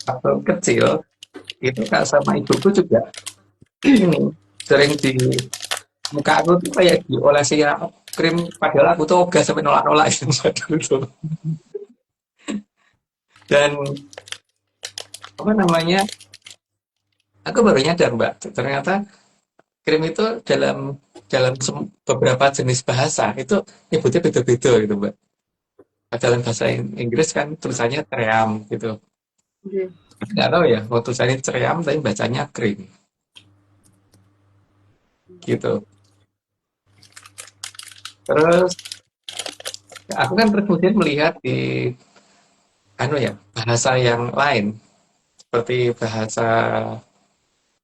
Speaker 2: waktu kecil itu kak sama ibuku juga ini sering di muka aku tuh kayak diolesi ya krim padahal aku tuh ogah sampai nolak-nolak dulu tuh. Dan apa namanya? Aku baru nyadar Mbak, ternyata krim itu dalam dalam beberapa jenis bahasa itu nyebutnya beda-beda gitu Mbak. Dalam bahasa Inggris kan tulisannya tream gitu.
Speaker 1: Nggih.
Speaker 2: Nggak tahu ya, mau tulisannya tream tapi bacanya krim gitu. Terus aku kan terus kemudian melihat di anu ya bahasa yang lain seperti bahasa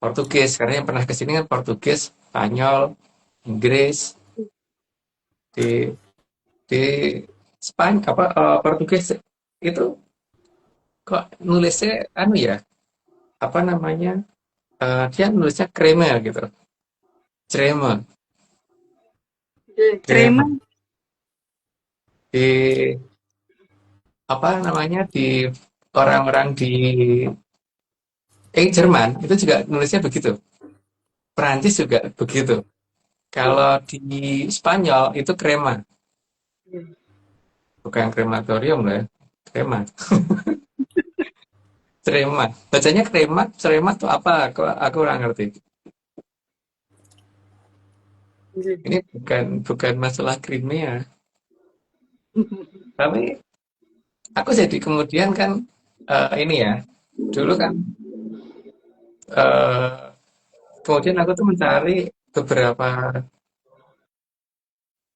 Speaker 2: Portugis karena yang pernah kesini kan Portugis, Spanyol, Inggris di di Portugis itu kok nulisnya anu ya apa namanya dia nulisnya creme gitu, creme,
Speaker 1: Nggih,
Speaker 2: creme
Speaker 1: Kremen.
Speaker 2: di apa namanya di orang-orang di Jerman itu juga nulisnya begitu, Perancis juga begitu. Kalau di Spanyol itu crema, bukan krematorium lah ya, crema, crema. Bacanya crema, crema tuh apa? Aku kurang ngerti.
Speaker 1: Nggih.
Speaker 2: Ini bukan masalah krimia, tapi aku jadi kemudian kan ini ya, dulu kan eh, kemudian aku tuh mencari beberapa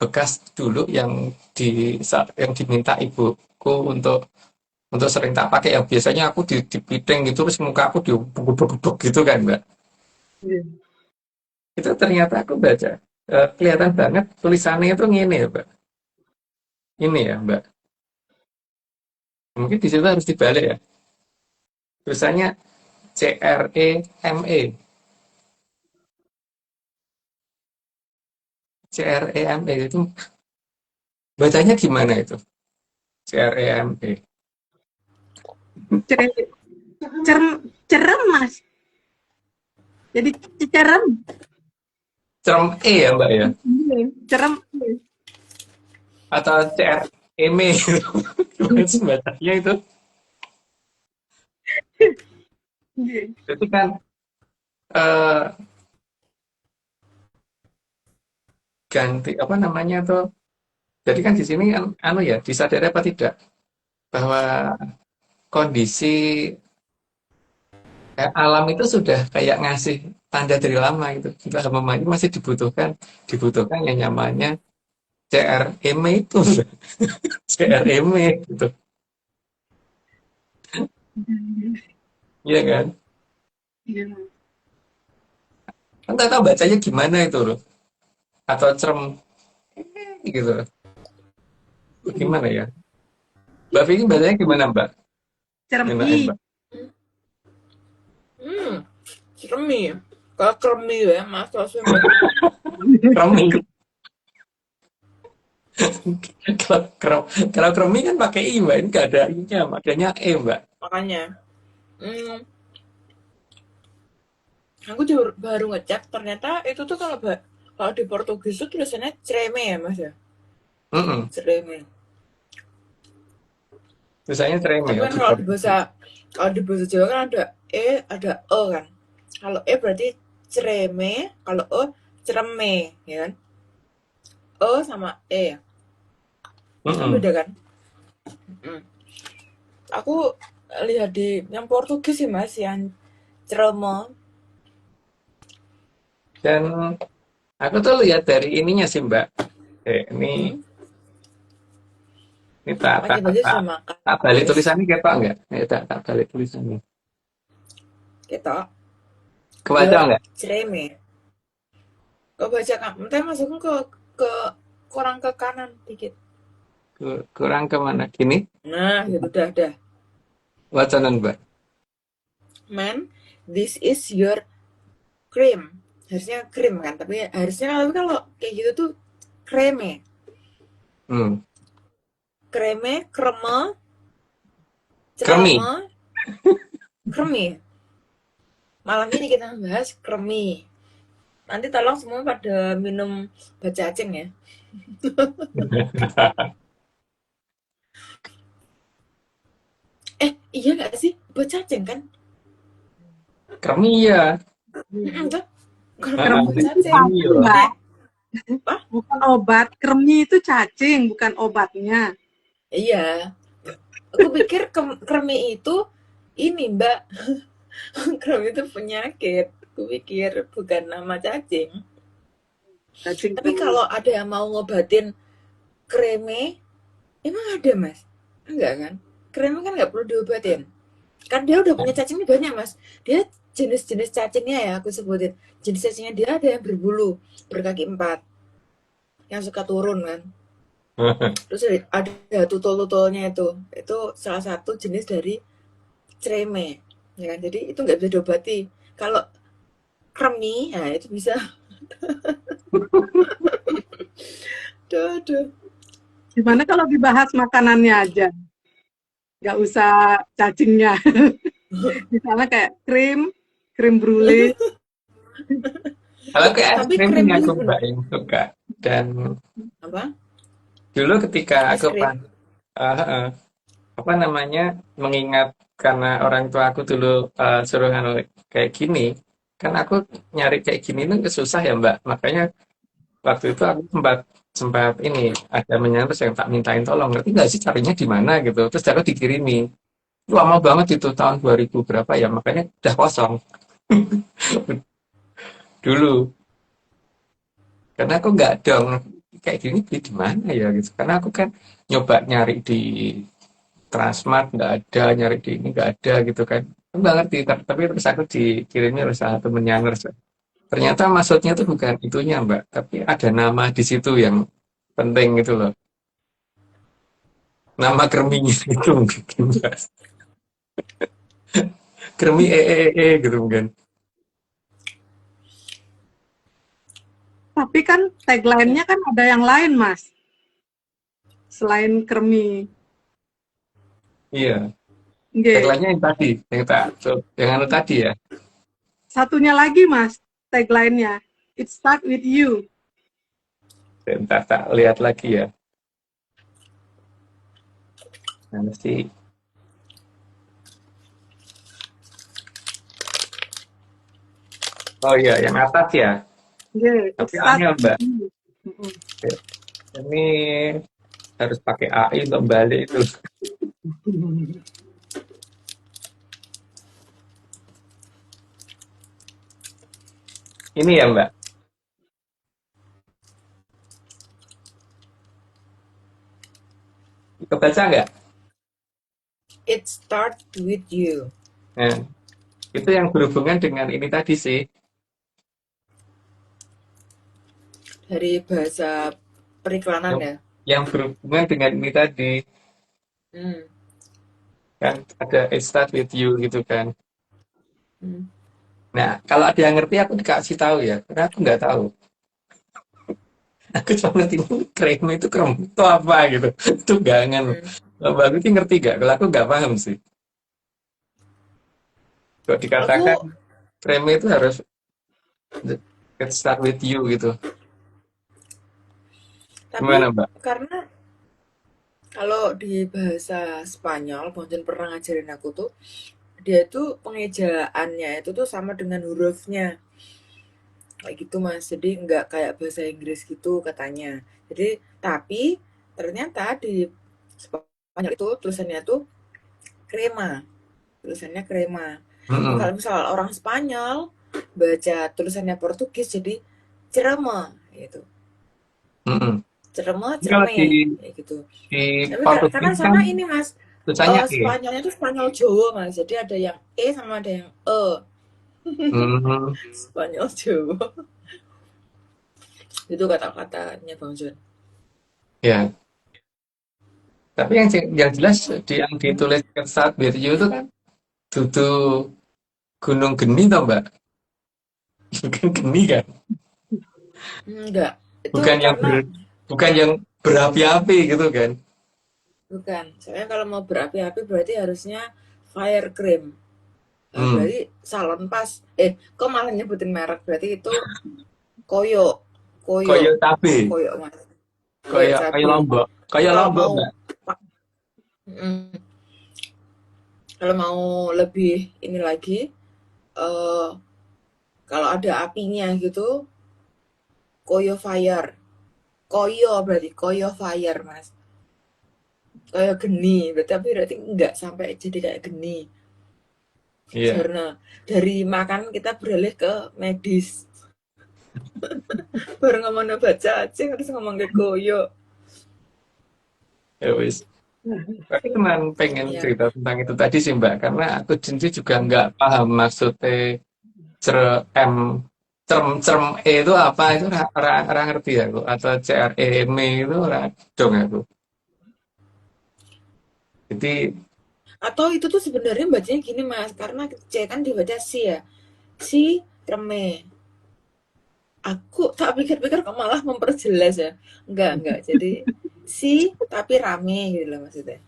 Speaker 2: bekas dulu yang diminta ibuku untuk sering tak pakai yang biasanya aku di piting gitu terus muka aku dibubuk-bubuk gitu kan Mbak.
Speaker 1: Nggih.
Speaker 2: Itu ternyata aku baca kelihatan banget tulisannya itu gini ya Mbak. Ini ya Mbak. Mungkin di situ harus dibalik ya. Tulisannya CREME. CREME itu bacanya gimana itu? CREME.
Speaker 1: Cere cerem cerem, Mas. Jadi cerem.
Speaker 2: Cerem E ya Mbak ya?
Speaker 1: Nggih, cerem.
Speaker 2: Atau CREME. Gimana sih bacanya itu?
Speaker 1: Nggih.
Speaker 2: Itu kan eh, ganti apa namanya tuh? Jadi kan di sini kan anu ya, disadari apa tidak bahwa kondisi alam itu sudah kayak ngasih tanda dari lama gitu. Kita ini masih dibutuhkan yang namanya CRM itu, CRM gitu. Iya kan?
Speaker 1: Iya, Mas.
Speaker 2: Kan nggak tahu bacanya gimana itu loh. Atau cerem gitu. Gimana ya? Mbak Vicky bacanya gimana Mbak?
Speaker 1: Cerem
Speaker 2: Gimana
Speaker 1: I.
Speaker 2: Mbak?
Speaker 3: Hmm, kremi. Kalau kremi ya, Mas, Mbak.
Speaker 2: Kremi. Kalau kalau kremi kan pakai I Mbak, ini nggak ada I-nya, makanya E Mbak.
Speaker 3: Makanya, hmm, aku juga baru ngecek, ternyata itu tuh kalau di Portugis tuh tulisannya creme ya, Mas ya?
Speaker 2: Mm-mm.
Speaker 3: Creme.
Speaker 2: Tulisannya treme
Speaker 3: Tapi
Speaker 2: ya
Speaker 3: kan
Speaker 2: di
Speaker 3: kalau di bahasa Jawa kan ada E, ada E kan. Kalau E berarti creme, kalau E cereme, ya kan? E sama E ya. Kan
Speaker 2: Mm-mm.
Speaker 3: beda kan? Hmm. Aku lihat di yang Portugis sih Mas, yang cereme.
Speaker 2: Dan aku tuh lihat dari ininya sih Mbak.
Speaker 3: Hmm.
Speaker 2: Ini tak
Speaker 3: Pakai
Speaker 2: tak
Speaker 3: baju
Speaker 2: tak,
Speaker 3: sudah makan.
Speaker 2: tak balik
Speaker 3: Terus
Speaker 2: tulisannya ketok nggak? Tak balik tulisannya.
Speaker 3: kita
Speaker 2: Kebaca
Speaker 3: ya
Speaker 2: nggak?
Speaker 3: cereme. Kau baca kan? Nanti masuknya ke kurang ke kanan dikit.
Speaker 2: Kurang kemana? Gini,
Speaker 3: Nah, gitu dah.
Speaker 2: wacanan Mbak.
Speaker 3: Man, this is your cream. Harusnya krim kan, tapi kalau kayak gitu tuh kreme.
Speaker 2: Hmm.
Speaker 3: Kreme, kreme,
Speaker 2: Kremi.
Speaker 3: cereme, Kremi. Malam ini kita membahas kremi. Nanti tolong semua pada minum bacacing ya. Iya nggak sih? Bacacing kan?
Speaker 2: Kremi ya.
Speaker 3: Tuh. Kalau minum
Speaker 2: Ah,
Speaker 4: Kremi itu
Speaker 3: bacacing.
Speaker 2: kremi
Speaker 4: cacing,
Speaker 2: loh.
Speaker 4: Mbak.
Speaker 3: Apa?
Speaker 4: Bukan obat. Kremi itu cacing, bukan obatnya.
Speaker 3: Iya. Aku pikir kremi itu ini Mbak. Kremi itu penyakit. Aku pikir bukan nama cacing.
Speaker 4: Cacing
Speaker 3: Tapi
Speaker 4: kremi.
Speaker 3: kalau ada yang mau ngobatin kreme, emang ada Mas? Enggak kan? Kreme kan nggak perlu diobatin. Kan dia udah punya cacingnya banyak Mas. Dia jenis-jenis cacingnya ya aku sebutin. Jenis cacingnya dia ada yang berbulu, berkaki 4, yang suka turun kan. Terus ada tutul-tutulnya itu salah satu jenis dari creme ya kan, jadi itu nggak bisa diobati. Kalau kremi nah itu bisa. Duh, duh.
Speaker 4: Gimana kalau dibahas makanannya aja? Nggak usah cacingnya. Misalnya kayak krim brulee.
Speaker 2: Kalau kayak es
Speaker 3: Tapi
Speaker 2: krim
Speaker 3: krem
Speaker 2: ini
Speaker 3: itu
Speaker 2: aku
Speaker 3: sebenarnya
Speaker 2: mbak yang suka. Dan
Speaker 3: apa,
Speaker 2: dulu ketika
Speaker 3: es
Speaker 2: aku
Speaker 3: krim.
Speaker 2: apa namanya mengingat karena orang tua aku dulu suruh anu kayak gini, kan aku nyari kayak gini itu susah ya mbak. Makanya waktu itu aku sempat sempat ini ada menyambut yang tak mintain tolong ngerti nggak sih caranya di mana gitu. Terus aku dikirimi. Lama banget itu tahun 2000 berapa ya, makanya udah kosong dulu. Karena aku nggak dong kayak gini beli di mana ya gitu. Karena aku kan nyoba nyari di Transmart nggak ada, nyari di ini nggak ada gitu kan. Aku nggak ngerti, tapi terus aku dikirimi oleh salah satu menyangers. Ternyata maksudnya tuh bukan itunya mbak, tapi ada nama di situ yang penting gitu loh. Nama kerminya itu mungkin mbak. Kermi gitu mungkin.
Speaker 4: Tapi kan tagline-nya kan ada yang lain, Mas. Selain kremi.
Speaker 2: Iya.
Speaker 4: Nggih.
Speaker 2: Tagline-nya yang tadi, yang anu tadi ya.
Speaker 4: Satunya lagi, Mas, tagline-nya. It start with you.
Speaker 2: Bentar tak lihat lagi ya. Nah, mesti. Oh iya, yang atas ya.
Speaker 4: Nggih, it
Speaker 2: Tapi
Speaker 4: start
Speaker 2: angel
Speaker 4: with
Speaker 2: mbak.
Speaker 4: you. Mm-mm.
Speaker 2: Ini harus pakai AI untuk balik itu. Ini ya mbak. Kebaca nggak?
Speaker 3: It start with you.
Speaker 2: Nah, itu yang berhubungan dengan ini tadi sih.
Speaker 3: Dari bahasa periklanan
Speaker 2: Yang,
Speaker 3: ya.
Speaker 2: yang berhubungan dengan ini tadi.
Speaker 3: Hmm.
Speaker 2: Kan ada it start with you gitu kan.
Speaker 3: Hmm.
Speaker 2: Nah, kalau ada yang ngerti aku dikasih tahu ya. Karena aku nggak tahu. Aku cuma ngerti krem itu krem itu apa gitu. Itu gangan.
Speaker 3: Hmm.
Speaker 2: Kalau Mbak Vicky ngerti gak? Kalau aku nggak paham sih. Kok dikatakan
Speaker 3: Aku
Speaker 2: krem itu harus get start with you gitu. Gimana
Speaker 3: tapi
Speaker 2: Mbak?
Speaker 3: karena kalau di bahasa Spanyol, Bang Jon pernah ngajarin aku tuh, dia tuh pengejaannya itu tuh sama dengan hurufnya. Kayak gitu Mas. Jadi nggak kayak bahasa Inggris gitu katanya. Jadi tapi ternyata di Spanyol itu tulisannya tuh krema. Tulisannya krema. Nah,
Speaker 2: Mm-mm,
Speaker 3: kalau misal orang Spanyol baca tulisannya Portugis jadi cereme gitu.
Speaker 2: mm-mm.
Speaker 3: Cereme,
Speaker 2: Tapi kalau
Speaker 3: cerme kayak gitu.
Speaker 2: di
Speaker 3: Tapi karena
Speaker 2: Portugis kan
Speaker 3: sama ini Mas,
Speaker 2: tulisannya E.
Speaker 3: Spanyolnya tuh Spanyol Jawa Mas. Jadi ada yang E sama ada yang E.
Speaker 2: Hmm,
Speaker 3: Spanyol Jawa. Itu kata-katanya Bang Jon.
Speaker 2: ya. Tapi yang jelas yang ditulis start with you itu kan dudu Gunung Geni tau Mbak? Bukan Geni kan?
Speaker 3: Enggak. Itu
Speaker 2: Bukan yang
Speaker 3: karena
Speaker 2: bukan yang berapi-api gitu kan?
Speaker 3: bukan. Soalnya kalau mau berapi-api berarti harusnya fire cream.
Speaker 2: Hmm.
Speaker 3: Berarti Salonpas. Kok malah nyebutin merek? Berarti itu koyo,
Speaker 2: Koyo
Speaker 3: koyo,
Speaker 2: cabe,
Speaker 3: koyo mas, koyo
Speaker 2: koyo koyo
Speaker 3: cabe.
Speaker 2: lombok,
Speaker 3: Tapi
Speaker 2: koyo
Speaker 3: kalau
Speaker 2: lombok
Speaker 3: mau,
Speaker 2: mbak.
Speaker 3: mm, kalau mau lebih ini lagi, eh kalau ada apinya gitu, koyo fire. Koyo berarti koyo fire mas. Koyo geni, berarti enggak sampai jadi kayak geni.
Speaker 2: Iya,
Speaker 3: Karena dari makan kita beralih ke medis. Baru ngomong baca aja harus ngomong ke koyo.
Speaker 2: ya wis. Aku cuma pengen
Speaker 3: Ya,
Speaker 2: cerita tentang itu tadi sih mbak, karena aku sendiri juga nggak paham maksudnya cerem cerem cerem itu apa itu orang ngerti aku, atau CREM itu orang dong aku. Jadi
Speaker 3: atau itu tuh sebenarnya bacanya gini mas, karena C kan dibaca si ya, si reme. Aku tak pikir-pikir kok malah memperjelas ya. Enggak. Jadi si tapi rame gitu loh maksudnya.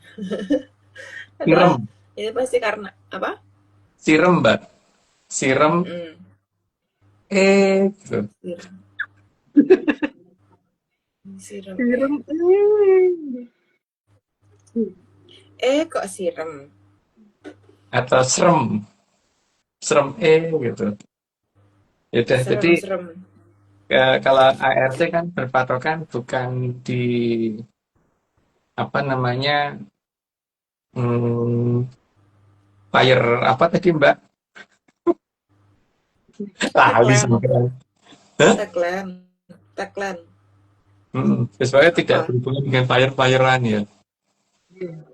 Speaker 3: Padahal
Speaker 2: sirem,
Speaker 3: ini pasti karena apa?
Speaker 2: sirem mbak, sirem
Speaker 3: Mm,
Speaker 2: gitu.
Speaker 3: siram, siram
Speaker 4: Siram.
Speaker 3: kok siram,
Speaker 2: Atau serem, serem gitu. Ya udah, jadi
Speaker 3: serem-serem.
Speaker 2: kalau ART kan berpatokan bukan di apa namanya, hmm, fire apa tadi mbak, lali
Speaker 3: Tagline,
Speaker 2: sebenarnya. Hah?
Speaker 3: tagline, tagline.
Speaker 2: Sebenarnya tidak
Speaker 3: Apa?
Speaker 2: berhubungan dengan fire-firean ya,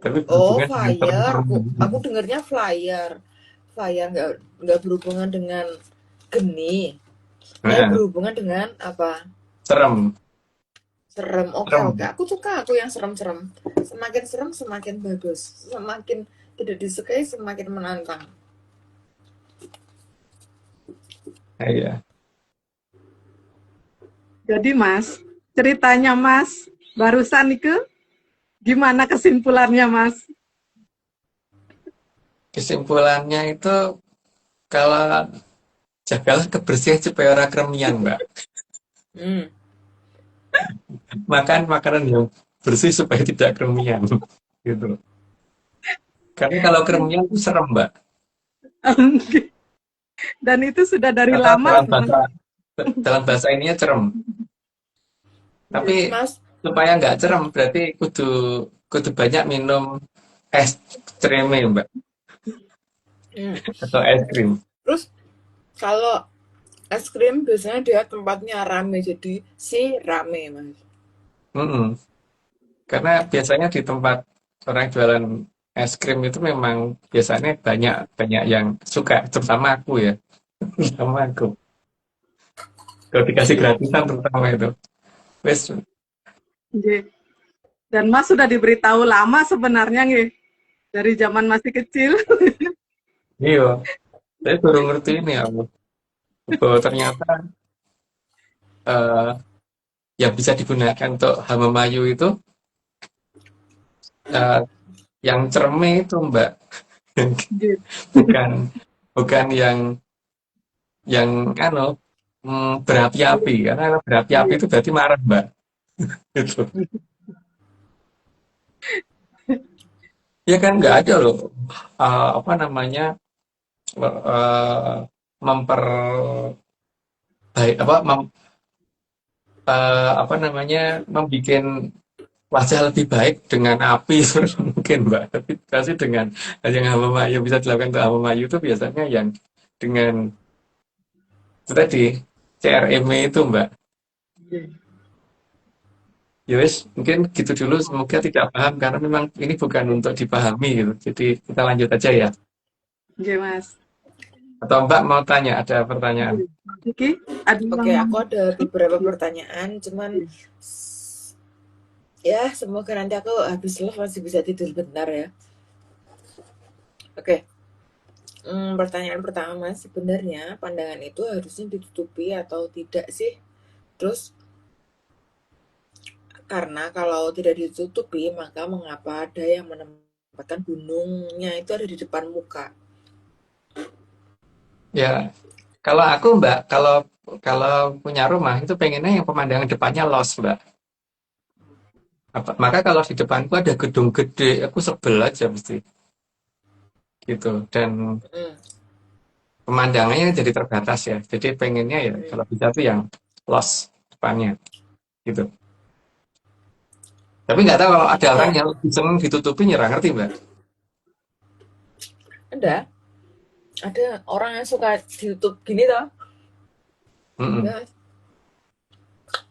Speaker 2: tapi
Speaker 3: Oh,
Speaker 2: berhubungan dengan
Speaker 3: fire.
Speaker 2: serem-serem.
Speaker 3: Aku dengarnya flyer. Flyer nggak berhubungan dengan geni. Tapi
Speaker 2: Nah,
Speaker 3: berhubungan dengan apa?
Speaker 2: serem,
Speaker 3: Serem. Oke.
Speaker 2: serem.
Speaker 3: Aku suka aku yang serem-serem. Semakin serem semakin bagus. Semakin tidak disukai semakin menantang.
Speaker 2: Nah, iya.
Speaker 4: Jadi Mas, ceritanya Mas barusan itu gimana kesimpulannya Mas?
Speaker 2: Kesimpulannya itu, kalau jagalah kebersihan supaya orang kremian mbak,
Speaker 3: Hmm.
Speaker 2: makan makanan yang bersih supaya tidak kremian gitu. Karena kalau kremian itu serem mbak,
Speaker 4: Dan itu sudah dari
Speaker 2: atau
Speaker 4: lama.
Speaker 2: dalam bahasa ininya cerem. Tapi
Speaker 3: Berarti Mas,
Speaker 2: supaya nggak cerem berarti kudu kudu banyak minum es kreme mbak,
Speaker 3: hmm.
Speaker 2: atau es krim.
Speaker 3: Terus kalau es krim biasanya dia tempatnya rame jadi si rame Mas.
Speaker 2: Mm-mm. Karena biasanya di tempat orang jualan es krim itu memang biasanya banyak banyak yang suka, terutama aku ya, terutama aku. Kalau dikasih gratisan terutama itu. Wes,
Speaker 4: Nggih. Dan Mas sudah diberitahu lama sebenarnya nggih, dari zaman masih kecil.
Speaker 2: iya. Saya baru ngerti ini aku, bahwa ternyata eh, yang bisa digunakan untuk Hamamayu itu eh, yang cerme itu mbak,
Speaker 4: Nggih.
Speaker 2: bukan bukan yang anu, berapi-api, karena kalau berapi-api
Speaker 4: Nggih.
Speaker 2: itu berarti marah mbak gitu. Ya kan nggak ada loh apa namanya, eh, memper baik apa apa namanya, membikin wajah lebih baik dengan api mungkin mbak, tapi pasti dengan yang Hamamayu bisa dilakukan untuk Hamamayu itu biasanya yang dengan itu tadi CRM itu mbak. Ya wes, mungkin gitu dulu. Semoga tidak paham karena memang ini bukan untuk dipahami gitu. Jadi kita lanjut aja ya.
Speaker 4: Nggih, Mas.
Speaker 2: Atau Mbak mau tanya, ada pertanyaan?
Speaker 4: Iki ada
Speaker 3: Oke,
Speaker 4: yang
Speaker 3: aku ada beberapa pertanyaan, cuman ya semoga nanti aku habis live masih bisa tidur bentar ya. Oke, pertanyaan pertama Mas, sebenarnya pandangan itu harusnya ditutupi atau tidak sih? Terus karena kalau tidak ditutupi, maka mengapa ada yang menempatkan gunungnya itu ada di depan muka?
Speaker 2: Ya, kalau aku Mbak, kalau kalau punya rumah itu pengennya yang pemandangan depannya los Mbak. Maka kalau di depanku ada gedung gede, aku sebel aja mesti gitu. Dan
Speaker 3: Mm,
Speaker 2: pemandangannya jadi terbatas ya. Jadi pengennya ya
Speaker 3: mm.
Speaker 2: kalau bisa tuh yang los depannya gitu. Tapi nggak tahu kalau ada orang
Speaker 3: Iya,
Speaker 2: yang lebih seneng ditutupin ya nggak ngerti Mbak.
Speaker 3: ada orang yang suka ditutup gini toh,
Speaker 2: Mm-mm.
Speaker 3: ya,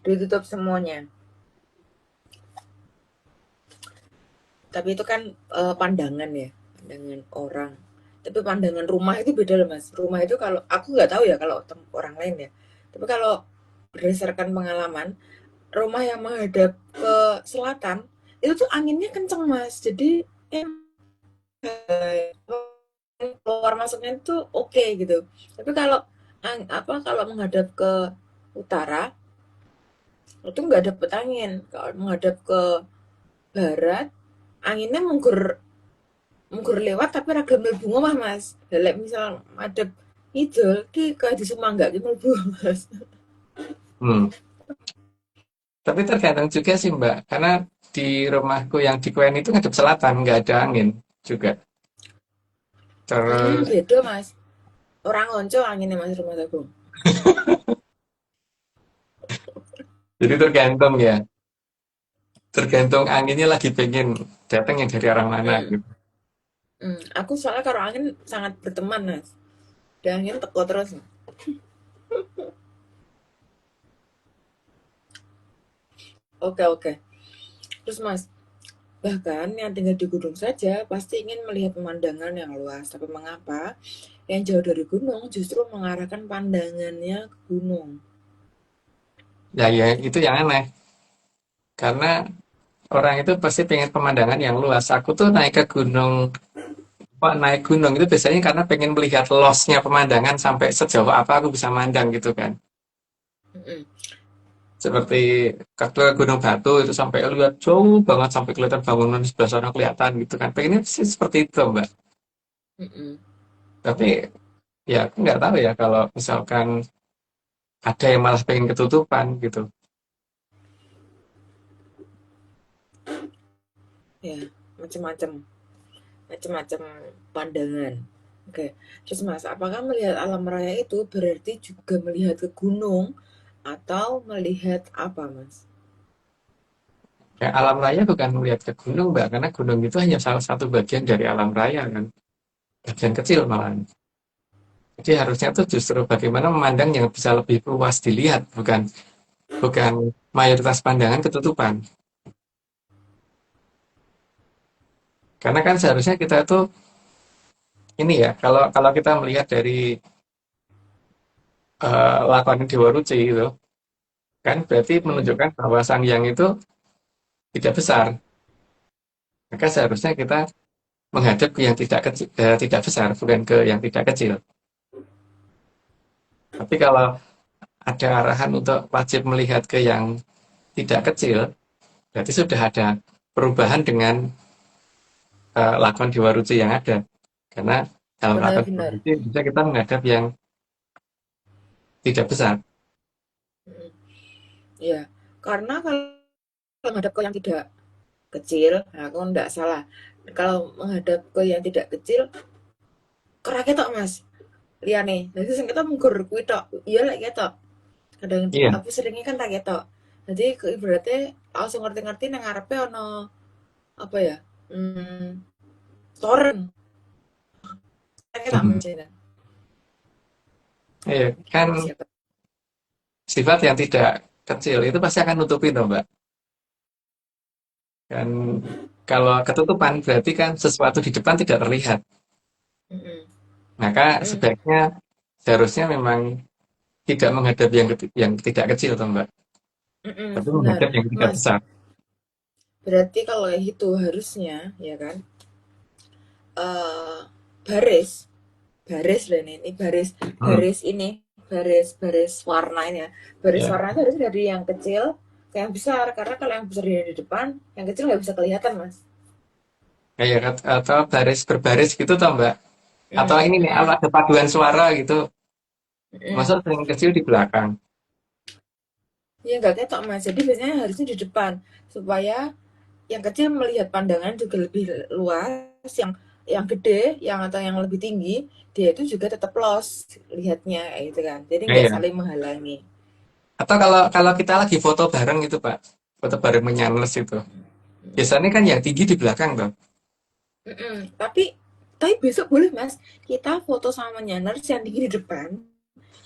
Speaker 3: ditutup semuanya. Tapi itu kan pandangan ya, pandangan orang. Tapi pandangan rumah itu beda loh mas. Rumah itu kalau aku nggak tahu ya kalau orang lain ya. Tapi kalau berdasarkan pengalaman, rumah yang menghadap ke selatan itu tuh anginnya kenceng mas. Jadi keluar masuknya itu oke gitu. Tapi kalau kalau menghadap ke utara itu nggak dapet angin. Kalau menghadap ke barat anginnya menggur menggur lewat tapi ragam mlebu omah mas. Lek misal madhep ngidul ki kayak di Sumangga ki mlebu mas.
Speaker 2: Hmm. Tapi tergantung juga sih Mbak, karena di rumahku yang di Kuen itu ngadep selatan, nggak ada angin juga. Terus
Speaker 3: Beda mas. Orang onco anginnya mas rumah aku.
Speaker 2: jadi tergantung ya, tergantung anginnya lagi pengen datang yang dari arah mana
Speaker 3: Hmm.
Speaker 2: gitu.
Speaker 3: Aku soalnya kalau angin sangat berteman mas. Dan angin teko terus. Oke oke. Terus mas, bahkan yang tinggal di gunung saja pasti ingin melihat pemandangan yang luas. Tapi mengapa yang jauh dari gunung justru mengarahkan pandangannya ke gunung?
Speaker 2: Ya ya itu yang aneh, karena orang itu pasti pengen pemandangan yang luas. Aku tuh naik ke gunung, Pak naik gunung itu biasanya karena pengen melihat losnya pemandangan sampai sejauh apa aku bisa mandang gitu kan.
Speaker 3: Mm-mm.
Speaker 2: Seperti ke Gunung Batu itu sampai lihat jauh banget sampai kelihatan bangunan di sebelah sana kelihatan gitu kan. Pengennya sih seperti itu Mbak.
Speaker 3: Mm-mm.
Speaker 2: Tapi ya aku nggak tahu ya kalau misalkan ada yang malah pengen ketutupan gitu.
Speaker 3: Ya, macam-macam, macam-macam pandangan. Oke, terus Mas, apakah melihat alam raya itu berarti juga melihat ke gunung atau melihat apa, Mas?
Speaker 2: Ya alam raya bukan melihat ke gunung Mbak, karena gunung itu hanya salah satu bagian dari alam raya kan. Bagian kecil malah. Jadi harusnya tuh justru bagaimana memandang yang bisa lebih luas dilihat, bukan bukan mayoritas pandangan ketutupan. Karena kan seharusnya kita tuh ini ya, kalau kalau kita melihat dari lakon Dewa Ruci gitu, kan berarti
Speaker 3: Mm-mm.
Speaker 2: menunjukkan bahwa Sang Hyang itu tidak besar. Maka seharusnya kita menghadap ke yang tidak besar, bukan ke yang tidak kecil. Tapi kalau ada arahan untuk wajib melihat ke yang tidak kecil, berarti sudah ada perubahan dengan lakon Dewa Ruci yang ada. Karena dalam lakon Dewa
Speaker 3: Benar-benar.
Speaker 2: Ruci bisa kita menghadap yang tidak besar.
Speaker 3: Mm-mm. Ya, karena kalau menghadap ke yang tidak kecil, nah, aku tidak salah. Kalau menghadap ke yang tidak kecil, kerake tok, Mas. Liyane. Jadi sing kita menggur kuwi tok. Iya lek ketok. Kadang
Speaker 2: Iya.
Speaker 3: aku seringnya kan tak ketok. Jadi ibaratnya langsung ngerti-ngerti nang ngarepe ono apa ya? Hmm, toren. Saya tak
Speaker 2: Mhm.
Speaker 3: mencet.
Speaker 2: Iya, kan
Speaker 3: Siapa?
Speaker 2: sifat yang tidak kecil itu pasti akan nutupi toh, Mbak. Dan kalau ketutupan berarti kan sesuatu di depan tidak terlihat.
Speaker 3: Mm-mm.
Speaker 2: Maka
Speaker 3: Mm.
Speaker 2: sebaiknya seharusnya memang tidak menghadap yang tidak kecil toh, Mbak.
Speaker 3: Mm-mm.
Speaker 2: Tapi
Speaker 3: Benar,
Speaker 2: menghadap yang tidak
Speaker 3: Mas.
Speaker 2: besar.
Speaker 3: Berarti kalau kayak gitu harusnya, ya kan? eh baris, baris loh ini baris,
Speaker 2: Hmm.
Speaker 3: baris ini, baris warna ini ya. Baris
Speaker 2: Ya.
Speaker 3: warna itu harus dari yang kecil ke yang besar, karena kalau yang besar di depan, yang kecil nggak bisa kelihatan, Mas.
Speaker 2: Kayak atau baris berbaris gitu toh, Mbak. Atau
Speaker 3: Mm,
Speaker 2: ini nih
Speaker 3: mm,
Speaker 2: ada paduan suara gitu.
Speaker 3: Mm-mm.
Speaker 2: Masa yang kecil di belakang?
Speaker 3: Ya nggak ketok mas, jadi biasanya harusnya di depan supaya yang kecil melihat pandangan juga lebih luas, yang gede, yang atau yang lebih tinggi, dia itu juga tetap los lihatnya gitu kan. Jadi
Speaker 2: Ya,
Speaker 3: nggak
Speaker 2: ya.
Speaker 3: saling menghalangi.
Speaker 2: Atau kalau kalau kita lagi foto bareng gitu, Pak. Foto bareng menyales itu. Biasanya kan yang tinggi di belakang tuh.
Speaker 3: Mm-mm. Tapi besok boleh mas, kita foto sama nyanners yang tinggi di depan,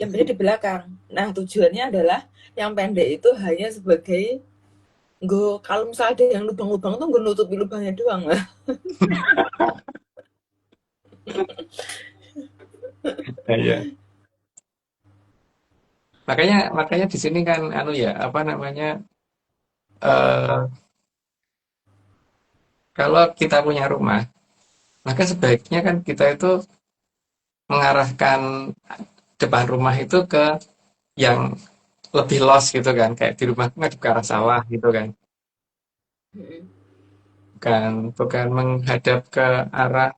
Speaker 3: yang pendek di belakang. Nah tujuannya adalah yang pendek itu hanya sebagai kalau misalnya ada yang lubang-lubang tuh gue nutupi lubangnya doang lah.
Speaker 2: Ya, ya. Makanya makanya di sini kan anu ya, apa namanya? eh Kalau kita punya rumah, maka sebaiknya kan kita itu mengarahkan depan rumah itu ke yang lebih luas gitu kan, kayak di rumah ngadep ke arah sawah gitu kan.
Speaker 3: Mm-mm.
Speaker 2: Bukan bukan menghadap ke arah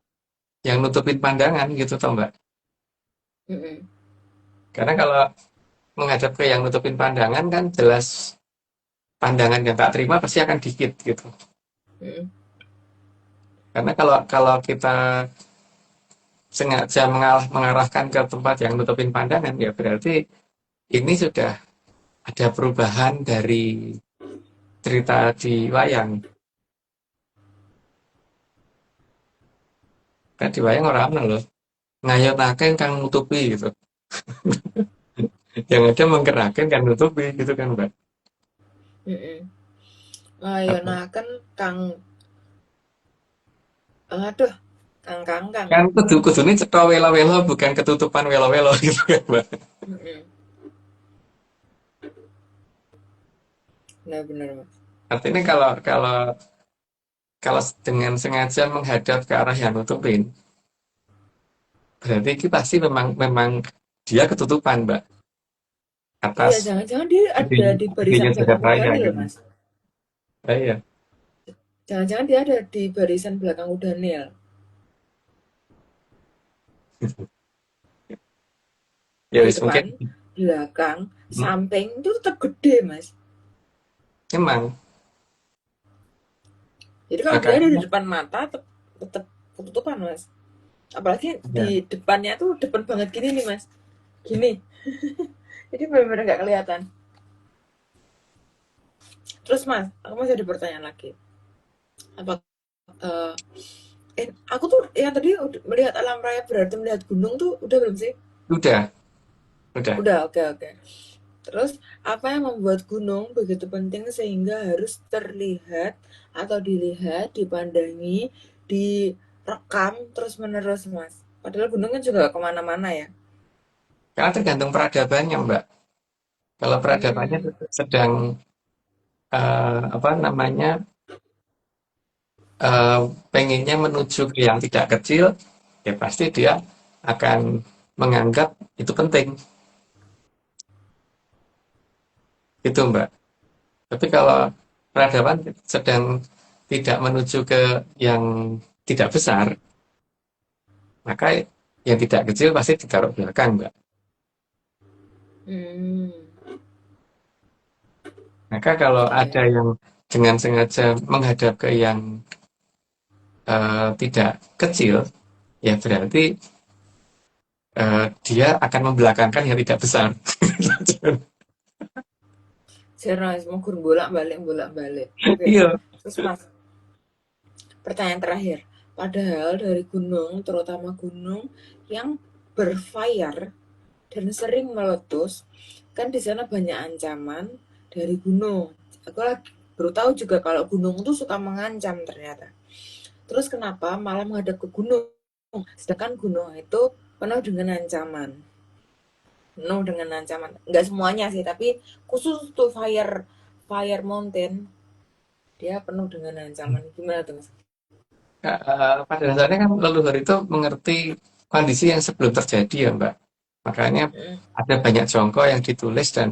Speaker 2: yang nutupin pandangan gitu toh, Mbak.
Speaker 3: Mm-mm.
Speaker 2: Karena kalau menghadap ke yang nutupin pandangan kan jelas pandangan yang tak terima pasti akan dikit gitu.
Speaker 3: Mm-mm.
Speaker 2: Karena kalau kalau kita sengaja mengarahkan ke tempat yang nutupin pandangan ya berarti ini sudah ada perubahan dari cerita di wayang. Kan di wayang orang ana loh, ngayonaken kang nutupi gitu. Yang ada menggerakkan kan nutupi gitu kan, Mbak.
Speaker 3: Mm-mm.
Speaker 2: Atau
Speaker 3: Ngayonaken kang aduh kang.
Speaker 2: kan kudune cetha welo-welo bukan ketutupan welo-welo gitu kan, Mbak.
Speaker 3: Mm-mm. Benar-benar mas.
Speaker 2: Artinya kalau kalau kalau dengan sengaja menghadap ke arah yang nutupin, berarti itu pasti memang memang dia ketutupan, Mbak.
Speaker 3: Iya,
Speaker 2: Atas
Speaker 3: jangan-jangan dia ada
Speaker 2: gedenya
Speaker 3: di
Speaker 2: gedenya
Speaker 3: barisan
Speaker 2: jagat
Speaker 3: belakang
Speaker 2: raya
Speaker 3: Udanil
Speaker 2: gitu.
Speaker 3: mas.
Speaker 2: Nah, iya.
Speaker 3: Jangan-jangan dia ada di barisan belakang Udanil.
Speaker 2: Ya
Speaker 3: Di
Speaker 2: wis
Speaker 3: depan,
Speaker 2: mungkin.
Speaker 3: belakang,
Speaker 2: Hmm,
Speaker 3: samping itu tetap gede mas.
Speaker 2: memang
Speaker 3: Jadi kalau dia ada di
Speaker 2: makanya
Speaker 3: depan mata tetap ketutupan mas. Apalagi
Speaker 2: ya.
Speaker 3: di depannya tuh depan banget gini nih mas. Gini. Jadi benar-benar nggak kelihatan. Terus mas, aku masih ada pertanyaan lagi. Apa eh aku tuh yang tadi melihat alam raya berarti melihat gunung tuh udah belum sih?
Speaker 2: Udah, udah.
Speaker 3: Udah, oke oke. Terus apa yang membuat gunung begitu penting sehingga harus terlihat atau dilihat, dipandangi, direkam terus menerus mas? Padahal gunung kan juga kemana-mana ya.
Speaker 2: Karena tergantung peradabannya, Mbak. Kalau peradabannya
Speaker 3: Hmm,
Speaker 2: sedang apa namanya eh, pengennya menuju ke yang tidak kecil, ya pasti dia akan menganggap itu penting, gitu Mbak. Tapi kalau peradaban sedang tidak menuju ke yang tidak besar, maka yang tidak kecil pasti ditaruh belakang, Mbak.
Speaker 3: hmm,
Speaker 2: Maka kalau ada
Speaker 3: oke.
Speaker 2: yang dengan sengaja menghadap ke yang tidak kecil, ya berarti dia akan membelakangkan yang tidak besar.
Speaker 3: Serius, mau bolak-balik. Oke.
Speaker 2: Iya,
Speaker 3: Terus mas, pertanyaan terakhir. Padahal dari gunung, terutama gunung yang berfire dan sering meletus, kan di sana banyak ancaman dari gunung. Aku lagi baru tahu juga kalau gunung itu suka mengancam ternyata. Terus kenapa malah menghadap ke gunung? Sedangkan gunung itu penuh dengan ancaman. Penuh dengan ancaman. Enggak semuanya sih, tapi khusus tuh Fire Mountain, dia penuh dengan ancaman. Gimana tuh, Mas?
Speaker 2: pada dasarnya kan leluhur itu mengerti kondisi yang sebelum terjadi ya Mbak. Makanya
Speaker 3: Mm,
Speaker 2: ada banyak jongko yang ditulis dan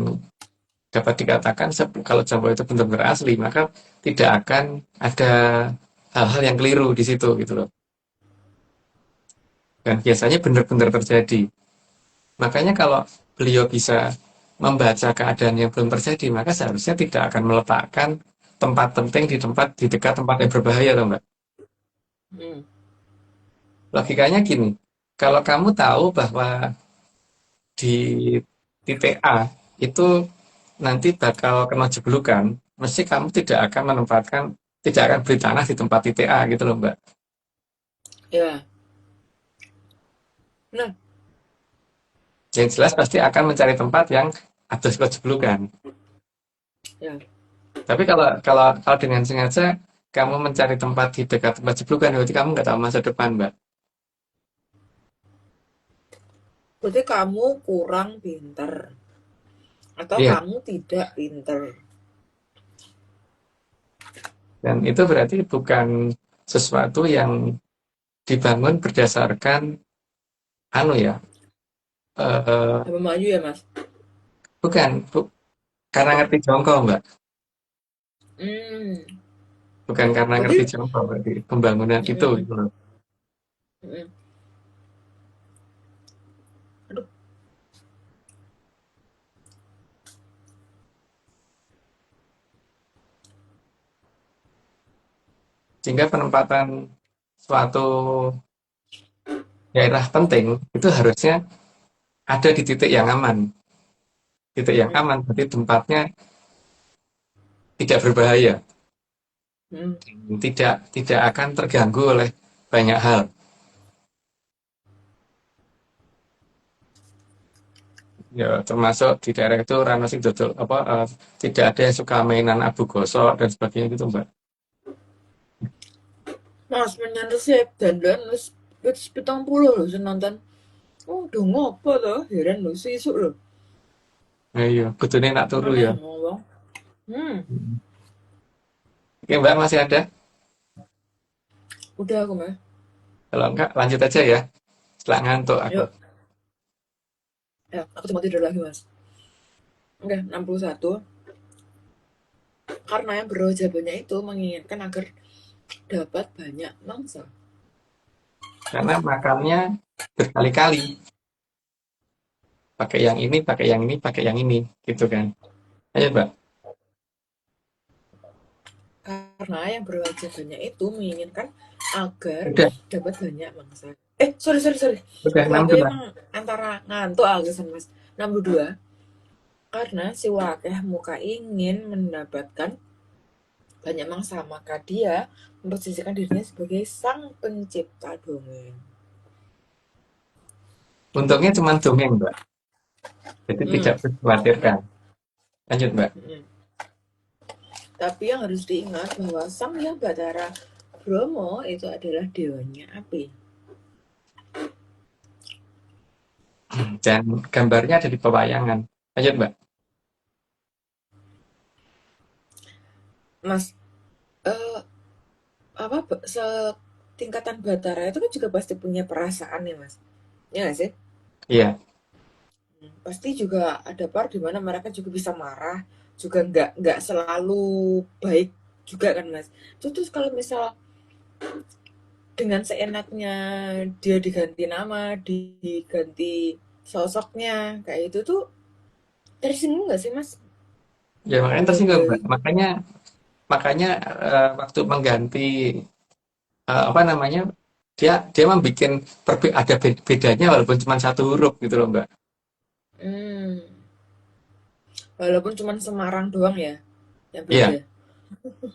Speaker 2: dapat dikatakan kalau jongko itu benar-benar asli, maka tidak akan ada hal-hal yang keliru di situ gitu loh. Dan biasanya benar-benar terjadi. Makanya kalau beliau bisa membaca keadaan yang belum terjadi, maka seharusnya tidak akan meletakkan tempat penting di dekat tempat yang berbahaya, loh Mbak.
Speaker 3: Hmm.
Speaker 2: Logikanya gini, kalau kamu tahu bahwa di titik A itu nanti bakal kena jeblukan, mesti kamu tidak akan beri tanah di tempat titik A gitu loh Mbak.
Speaker 3: Ya. Nah,
Speaker 2: Yang jelas pasti akan mencari tempat yang ada kejeblukan.
Speaker 3: ya.
Speaker 2: Tapi kalau dengan sengaja kamu mencari tempat di dekat tempat jeblukan, berarti kamu nggak tahu masa depan Mbak.
Speaker 3: Berarti kamu kurang pinter. Atau
Speaker 2: Iya,
Speaker 3: kamu tidak pinter.
Speaker 2: dan itu berarti bukan sesuatu yang dibangun berdasarkan anu ya, eh,
Speaker 3: Apa maju ya, Mas?
Speaker 2: bukan karena ngerti jongkok Mbak.
Speaker 3: Hmm.
Speaker 2: Bukan karena ngerti
Speaker 3: Berarti,
Speaker 2: jongkok, berarti pembangunan itu
Speaker 3: mm,
Speaker 2: gitu loh.
Speaker 3: mm. Aduh,
Speaker 2: Sehingga penempatan suatu daerah penting itu harusnya ada di titik yang aman. Titik yang
Speaker 3: mm,
Speaker 2: aman berarti tempatnya tidak berbahaya,
Speaker 3: mm.
Speaker 2: tidak tidak akan terganggu oleh banyak hal. Ya, termasuk di daerah itu rano sing dodol apa tidak ada yang suka mainan abu gosok dan sebagainya gitu, Mbak.
Speaker 3: Mas, menyanyi sih dandan wis 70 loh sing nonton. Oh, udah ngopo toh? Heran loh sesuk loh.
Speaker 2: Nah, iya, kudune nak turu
Speaker 3: Mana
Speaker 2: ya.
Speaker 3: yang ngomong? Hmm,
Speaker 2: Oke, Mbak masih ada?
Speaker 3: udah aku mah.
Speaker 2: Kalau enggak lanjut aja ya. Setelah ngantuk aku.
Speaker 3: Yuk, ya, aku cuma tidur lagi, Mas. Oke, 61. Karena yang berwajah banyak itu menginginkan agar dapat banyak mangsa.
Speaker 2: Karena makannya berkali-kali. Pakai yang ini, pakai yang ini, pakai yang ini, gitu kan. Ayo, Mbak.
Speaker 3: Karena yang berwajah banyak itu menginginkan agar
Speaker 2: Udah,
Speaker 3: dapat banyak mangsa. Sorry.
Speaker 2: udah
Speaker 3: Aku
Speaker 2: 62.
Speaker 3: emang antara ngantuk alasan, Mas. 62. Karena si wakeh muka ingin mendapatkan banyak mangsa, maka dia memposisikan dirinya sebagai sang pencipta dongeng.
Speaker 2: Untungnya cuma dongeng, Mbak. Jadi
Speaker 3: Hmm,
Speaker 2: tidak perlu dikhawatirkan. Lanjut, Mbak.
Speaker 3: hmm. Tapi yang harus diingat bahwa Sang Hyang Bathara Bromo itu adalah dewanya api.
Speaker 2: Dan gambarnya ada di pewayangan. Lanjut, Mbak.
Speaker 3: Mas, eh, apa setingkatan Bathara itu kan juga pasti punya perasaan ya, Mas. Ya nggak sih?
Speaker 2: Iya.
Speaker 3: Pasti juga ada part di mana mereka juga bisa marah, juga nggak selalu baik juga kan, Mas. Terus kalau misal dengan seenaknya dia diganti nama, diganti sosoknya kayak itu tuh tersinggung nggak sih, Mas?
Speaker 2: Ya makanya tersinggung, Mbak.
Speaker 3: Dari
Speaker 2: Makanya waktu mengganti apa namanya? Dia membuat ada bedanya walaupun cuma satu huruf gitu loh, Mbak.
Speaker 3: hmm, walaupun cuma Semarang doang ya yang
Speaker 2: Iya,
Speaker 3: beda.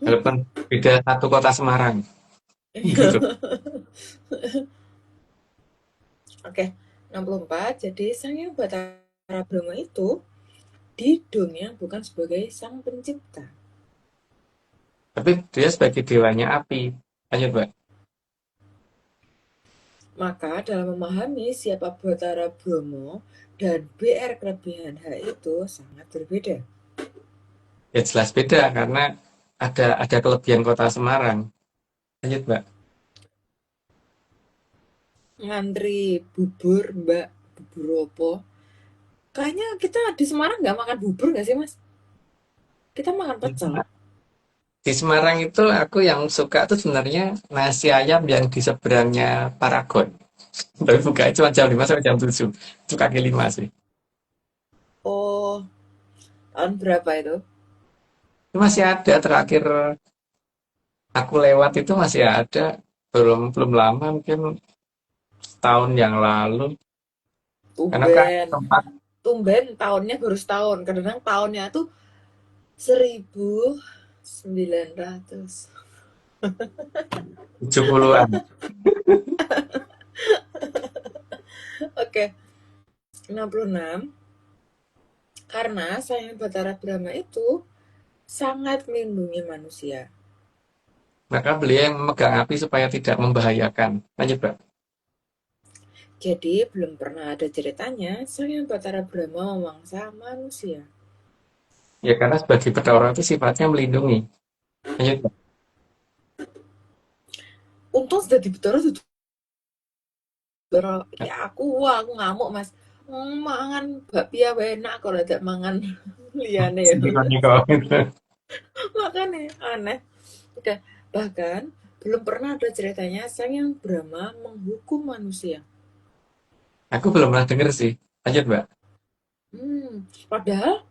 Speaker 2: walaupun beda satu kota Semarang gitu.
Speaker 3: Oke, 64. Jadi Sang Hyang Bathara Brahma itu didongeng bukan sebagai sang pencipta.
Speaker 2: Tapi dia sebagai dewanya api. Lanjut, Mbak.
Speaker 3: Maka dalam memahami siapa Bathara Brahma dan BR kelebihan H itu sangat berbeda.
Speaker 2: Ya jelas beda karena ada kelebihan kota Semarang. Lanjut, Mbak.
Speaker 3: Ngantri bubur, Mbak, bubur opo? Kayaknya kita di Semarang nggak makan bubur nggak sih, Mas? Kita makan pecel.
Speaker 2: Di Semarang itu aku yang suka tuh sebenarnya nasi ayam yang di seberangnya Paragon. Tapi bukanya cuma jam 5 sampai jam 7. Itu kaki 5 sih.
Speaker 3: Oh, tahun berapa itu?
Speaker 2: Itu masih ada, terakhir aku lewat itu masih ada, belum belum lama, mungkin setahun yang lalu. Karena kan
Speaker 3: Tumben.
Speaker 2: tempat
Speaker 3: Tumben tahunnya baru setahun. Kadang tahunnya tuh 1900.
Speaker 2: 70-an.
Speaker 3: Oke, 66. Karena sayang Batara Brahma itu sangat melindungi manusia.
Speaker 2: Maka beliau yang memegang api supaya tidak membahayakan. Lanjut, Mbak.
Speaker 3: Jadi belum pernah ada ceritanya sayang Batara Brahma memangsa manusia.
Speaker 2: Ya karena sebagai Bathara itu sifatnya melindungi. Lanjut, Mbak.
Speaker 3: Untung sudah di Batara sudah ya aku ngamuk mas. Mangan bakpia enak kalau ada mangan liane ya.
Speaker 2: Niko-niko gitu.
Speaker 3: Makanya aneh. Udah, bahkan belum pernah ada ceritanya sayang Brahma menghukum manusia.
Speaker 2: Aku belum pernah denger sih. Lanjut, Mbak.
Speaker 3: Padahal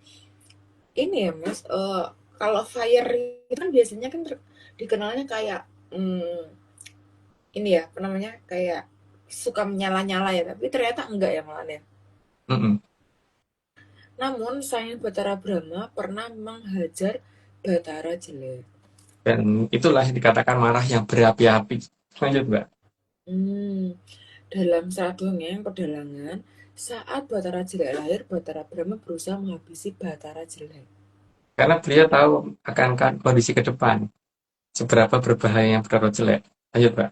Speaker 3: ini ya mas, kalau fire itu kan biasanya kan dikenalnya kayak ini ya, apa namanya, kayak suka menyala-nyala ya, tapi ternyata enggak ya malah ya.
Speaker 2: Mm-mm.
Speaker 3: Namun sayang Batara Brahma pernah menghajar Batara jelek.
Speaker 2: Dan itulah yang dikatakan marah yang berapi-api. Lanjut, Mbak.
Speaker 3: Hmm, dalam saat dongeng pedalangan, saat Batara jelek lahir, Batara Brahma berusaha menghabisi Batara jelek.
Speaker 2: Karena beliau tahu akan kondisi ke depan. Seberapa berbahayanya Bathara jelek. Lanjut, Mbak.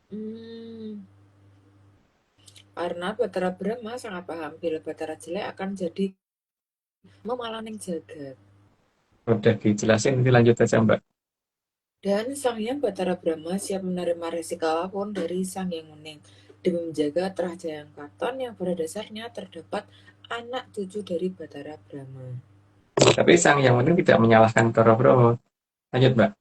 Speaker 3: Hmm, karena Batara Brahma sangat paham bila Batara jelek akan jadi memalaning jagat.
Speaker 2: Udah dijelasin, nanti lanjut aja, Mbak.
Speaker 3: Dan Sang Hyang Batara Brahma siap menerima resiko apapun dari Sang Hyang Kuning demi menjaga Trahjayang Katon yang pada dasarnya terdapat anak cucu dari Batara Brahma.
Speaker 2: Tapi sang yang penting tidak menyalahkan Bathara Brahma. Lanjut, Mbak.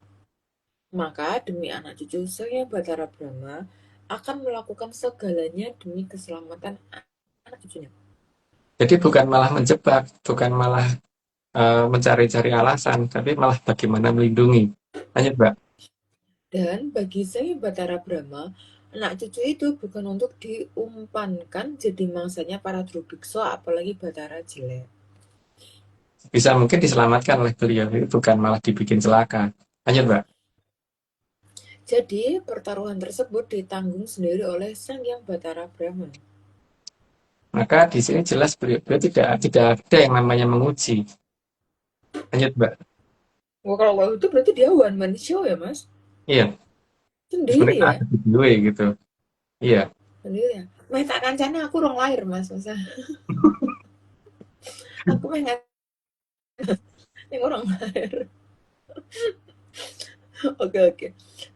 Speaker 3: Maka demi anak cucu Sang Hyang Batara Brahma akan melakukan segalanya demi keselamatan anak cucunya.
Speaker 2: Jadi bukan malah menjebak, bukan malah mencari-cari alasan, tapi malah bagaimana melindungi. Lanjut, Mbak.
Speaker 3: Dan bagi Sang Hyang Batara Brahma, anak cucu itu bukan untuk diumpankan jadi mangsanya para Drubikso apalagi Batara jelek.
Speaker 2: Bisa mungkin diselamatkan oleh beliau, itu bukan malah dibikin celaka. Lanjut, Mbak.
Speaker 3: Jadi pertaruhan tersebut ditanggung sendiri oleh Sang Hyang Batara Brahma.
Speaker 2: Maka di sini jelas beliau tidak ada yang namanya menguji. Lanjut, Mbak.
Speaker 3: Wah, kalau itu berarti dia one man show ya mas?
Speaker 2: Iya,
Speaker 3: Sendiri
Speaker 2: sebenarnya
Speaker 3: ya?
Speaker 2: ada di beliau gitu. Iya,
Speaker 3: Sendiri ya? Meh tak kancane aku rong lahir mas, masa aku pengen yang orang lahir. Oke oke.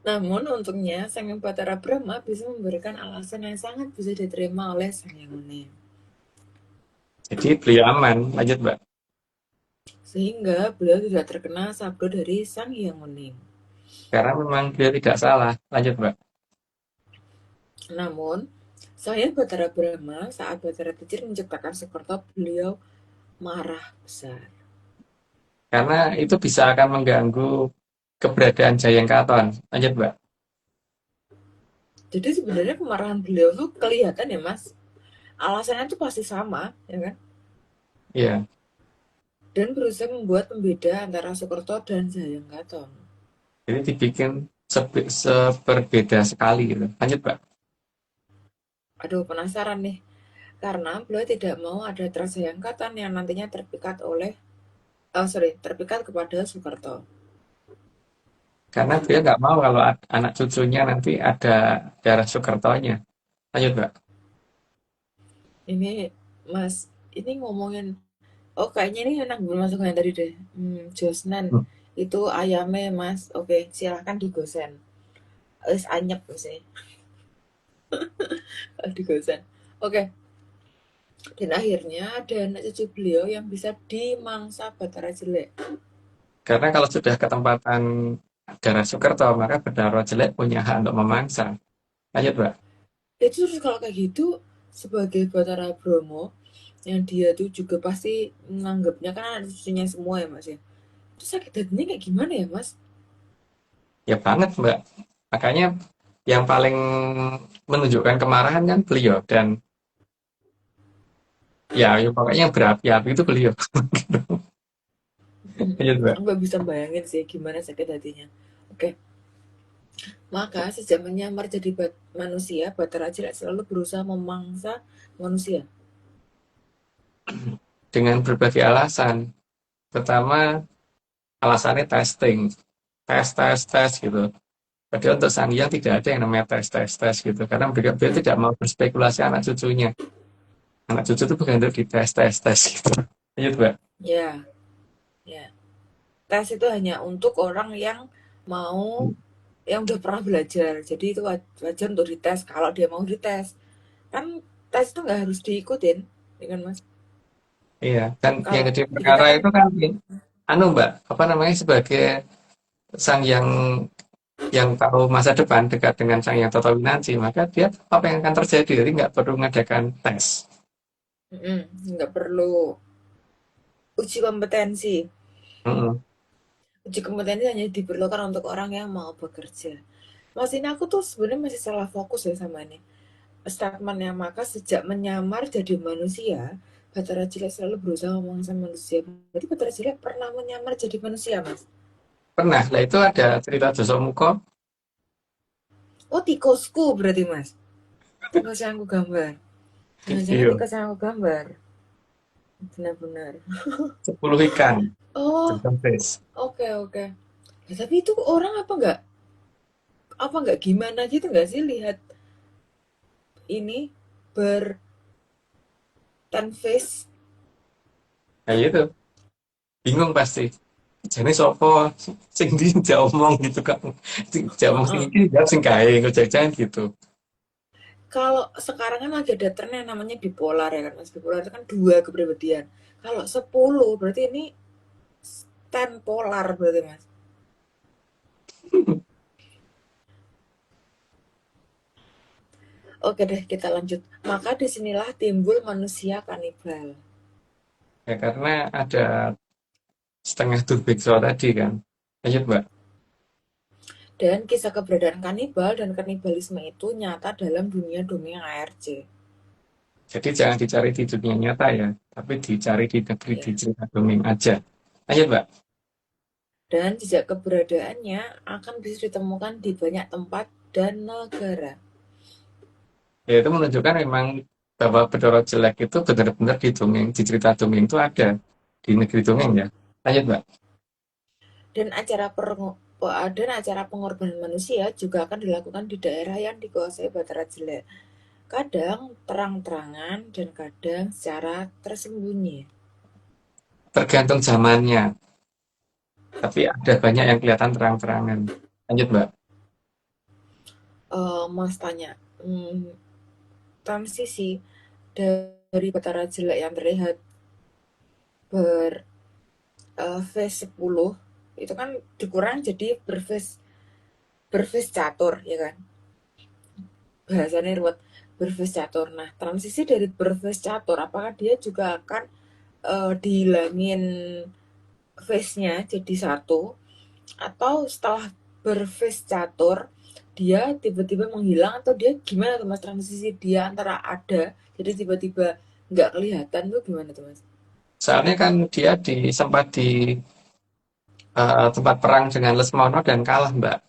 Speaker 3: Namun untungnya Sang Hyang Batara Brahma bisa memberikan alasan yang sangat bisa diterima oleh Sang Hyang Kuning.
Speaker 2: jadi beliau aman. Lanjut, Mbak.
Speaker 3: Sehingga beliau tidak terkena sabdo dari Sang Hyang Kuning.
Speaker 2: Karena memang beliau tidak salah. Lanjut, Mbak.
Speaker 3: Namun, Sang Hyang Batara Brahma saat Batara Kecil menciptakan Soekarto, beliau marah besar.
Speaker 2: Karena itu bisa akan mengganggu keberadaan Jayeng Katon. Lanjut, Mbak.
Speaker 3: Jadi sebenarnya kemarahan beliau tuh kelihatan ya mas. Alasannya tuh pasti sama, ya kan?
Speaker 2: Iya.
Speaker 3: Dan berusaha membuat pembeda antara Soekarto dan Jayeng Katon.
Speaker 2: Jadi dibikin seberbeda sekali gitu. Lanjut, Pak.
Speaker 3: Aduh penasaran nih. Karena beliau tidak mau ada Trajayang Katon yang nantinya terpikat kepada Soekarto.
Speaker 2: Karena dia nggak mau kalau anak cucunya nanti ada darah Soekartonya. Lanjut, Pak.
Speaker 3: Ini mas, ini ngomongin, oh kayaknya ini enak belum masuk yang tadi deh. Josnan,
Speaker 2: Hmm.
Speaker 3: itu ayamnya mas. Oke, silahkan digosen. Anyep sih, digosen. Oke, dan akhirnya ada anak cucu beliau yang bisa dimangsa Batara jelek.
Speaker 2: Karena kalau sudah ketempatan darah Soekarto, maka Bathara jelek punya hak untuk memangsa. Lanjut, Pak.
Speaker 3: Itu terus kalau kayak gitu, sebagai Batara Bromo, yang dia tuh juga pasti menganggapnya kan anak cucunya semua ya Mas ya. Itu sakit hatinya kayak gimana ya Mas?
Speaker 2: Ya banget, Mbak. Makanya yang paling menunjukkan kemarahan kan beliau, dan ya pokoknya yang berapi-api itu beliau. Iya, Mbak.
Speaker 3: Mbak bisa bayangin sih gimana sakit hatinya. Oke, maka sejak menyamar jadi manusia, Batara Cilik selalu berusaha memangsa manusia.
Speaker 2: Dengan berbagai alasan. Pertama, alasannya testing. Tes, tes, tes gitu. Padahal untuk Sangyang tidak ada yang namanya tes, tes, tes gitu. Karena beliau tidak mau berspekulasi anak cucunya. Anak cucu itu bukan untuk dites, tes, tes gitu. Iya, Mbak.
Speaker 3: Ya, ya. Tes itu hanya untuk orang yang mau, yang udah pernah belajar. Jadi itu wajar untuk dites kalau dia mau dites. Kan tes itu nggak harus diikutin, ya kan Mas?
Speaker 2: Iya. Dan yang
Speaker 3: Kalau
Speaker 2: jadi
Speaker 3: di kita
Speaker 2: perkara
Speaker 3: kan,
Speaker 2: itu kan, anu Mbak, apa namanya, sebagai sang yang tahu masa depan dekat dengan sang yang Toto Winanci, maka dia apa yang akan terjadi, jadi nggak perlu mengadakan tes.
Speaker 3: nggak perlu uji kompetensi.
Speaker 2: Mm-mm.
Speaker 3: Uji kompetensi hanya diperlukan untuk orang yang mau bekerja. Mas, ini aku tuh sebenarnya masih salah fokus ya sama ini. Statementnya, maka sejak menyamar jadi manusia, Bathara Cilik selalu berusaha ngomong sama manusia. Berarti Bathara Cilik pernah menyamar jadi manusia, Mas?
Speaker 2: Pernah, lah itu ada cerita Josomuko.
Speaker 3: Oh, tikusku berarti, Mas. Tikus yang aku gambar. Jangan-jangan
Speaker 2: Iya,
Speaker 3: tikus yang aku gambar. Benar-benar.
Speaker 2: 10 ikan,
Speaker 3: Oh,
Speaker 2: Dragon Fish.
Speaker 3: oke, oke. Ya, tapi itu orang apa nggak gimana gitu nggak sih lihat ini berten face.
Speaker 2: Nah itu, bingung pasti. Jadi sopo sing dia omong gitu kan. Sing dia omong sing
Speaker 3: Heeh.
Speaker 2: iki dia sing kae kok jangan gitu.
Speaker 3: Kalau sekarang kan lagi ada tren yang namanya bipolar ya kan Mas. Bipolar itu kan dua kepribadian. Kalau 10 berarti ini ten polar berarti Mas. Oke deh kita lanjut. Maka disinilah timbul manusia kanibal.
Speaker 2: Ya karena ada setengah Durbekso tadi kan. Lanjut, Mbak.
Speaker 3: Dan kisah keberadaan kanibal dan kanibalisme itu nyata dalam dunia dongeng ARC.
Speaker 2: Jadi jangan dicari di dunia nyata ya, tapi dicari di negeri di
Speaker 3: Ya.
Speaker 2: cerita dongeng aja. Lanjut, Mbak.
Speaker 3: Dan jejak keberadaannya akan bisa ditemukan di banyak tempat dan negara.
Speaker 2: Ya itu menunjukkan memang bahwa Bedoro Jelek itu benar-benar di dongeng, di cerita dongeng itu ada di negeri dongeng ya. Lanjut, Mbak.
Speaker 3: Dan acara pengorbanan manusia juga akan dilakukan di daerah yang dikuasai Bahtera Jelek. Kadang terang-terangan dan kadang secara tersembunyi.
Speaker 2: Tergantung zamannya, tapi ada banyak yang kelihatan terang-terangan. Lanjut, Mbak.
Speaker 3: Mas tanya, transisi dari Bahtera Jelek yang terlihat ber face 10 itu kan dikurang jadi berface catur ya kan, bahasanya ruwet, berface catur. Nah, transisi dari berface catur apakah dia juga akan dihilangin face-nya jadi satu, atau setelah berface catur dia tiba-tiba menghilang, atau dia gimana tuh Mas, transisi dia antara ada jadi tiba-tiba nggak kelihatan tuh gimana tuh Mas?
Speaker 2: Soalnya kan dia sempat di tempat perang dengan Lesmono dan kalah, Mbak.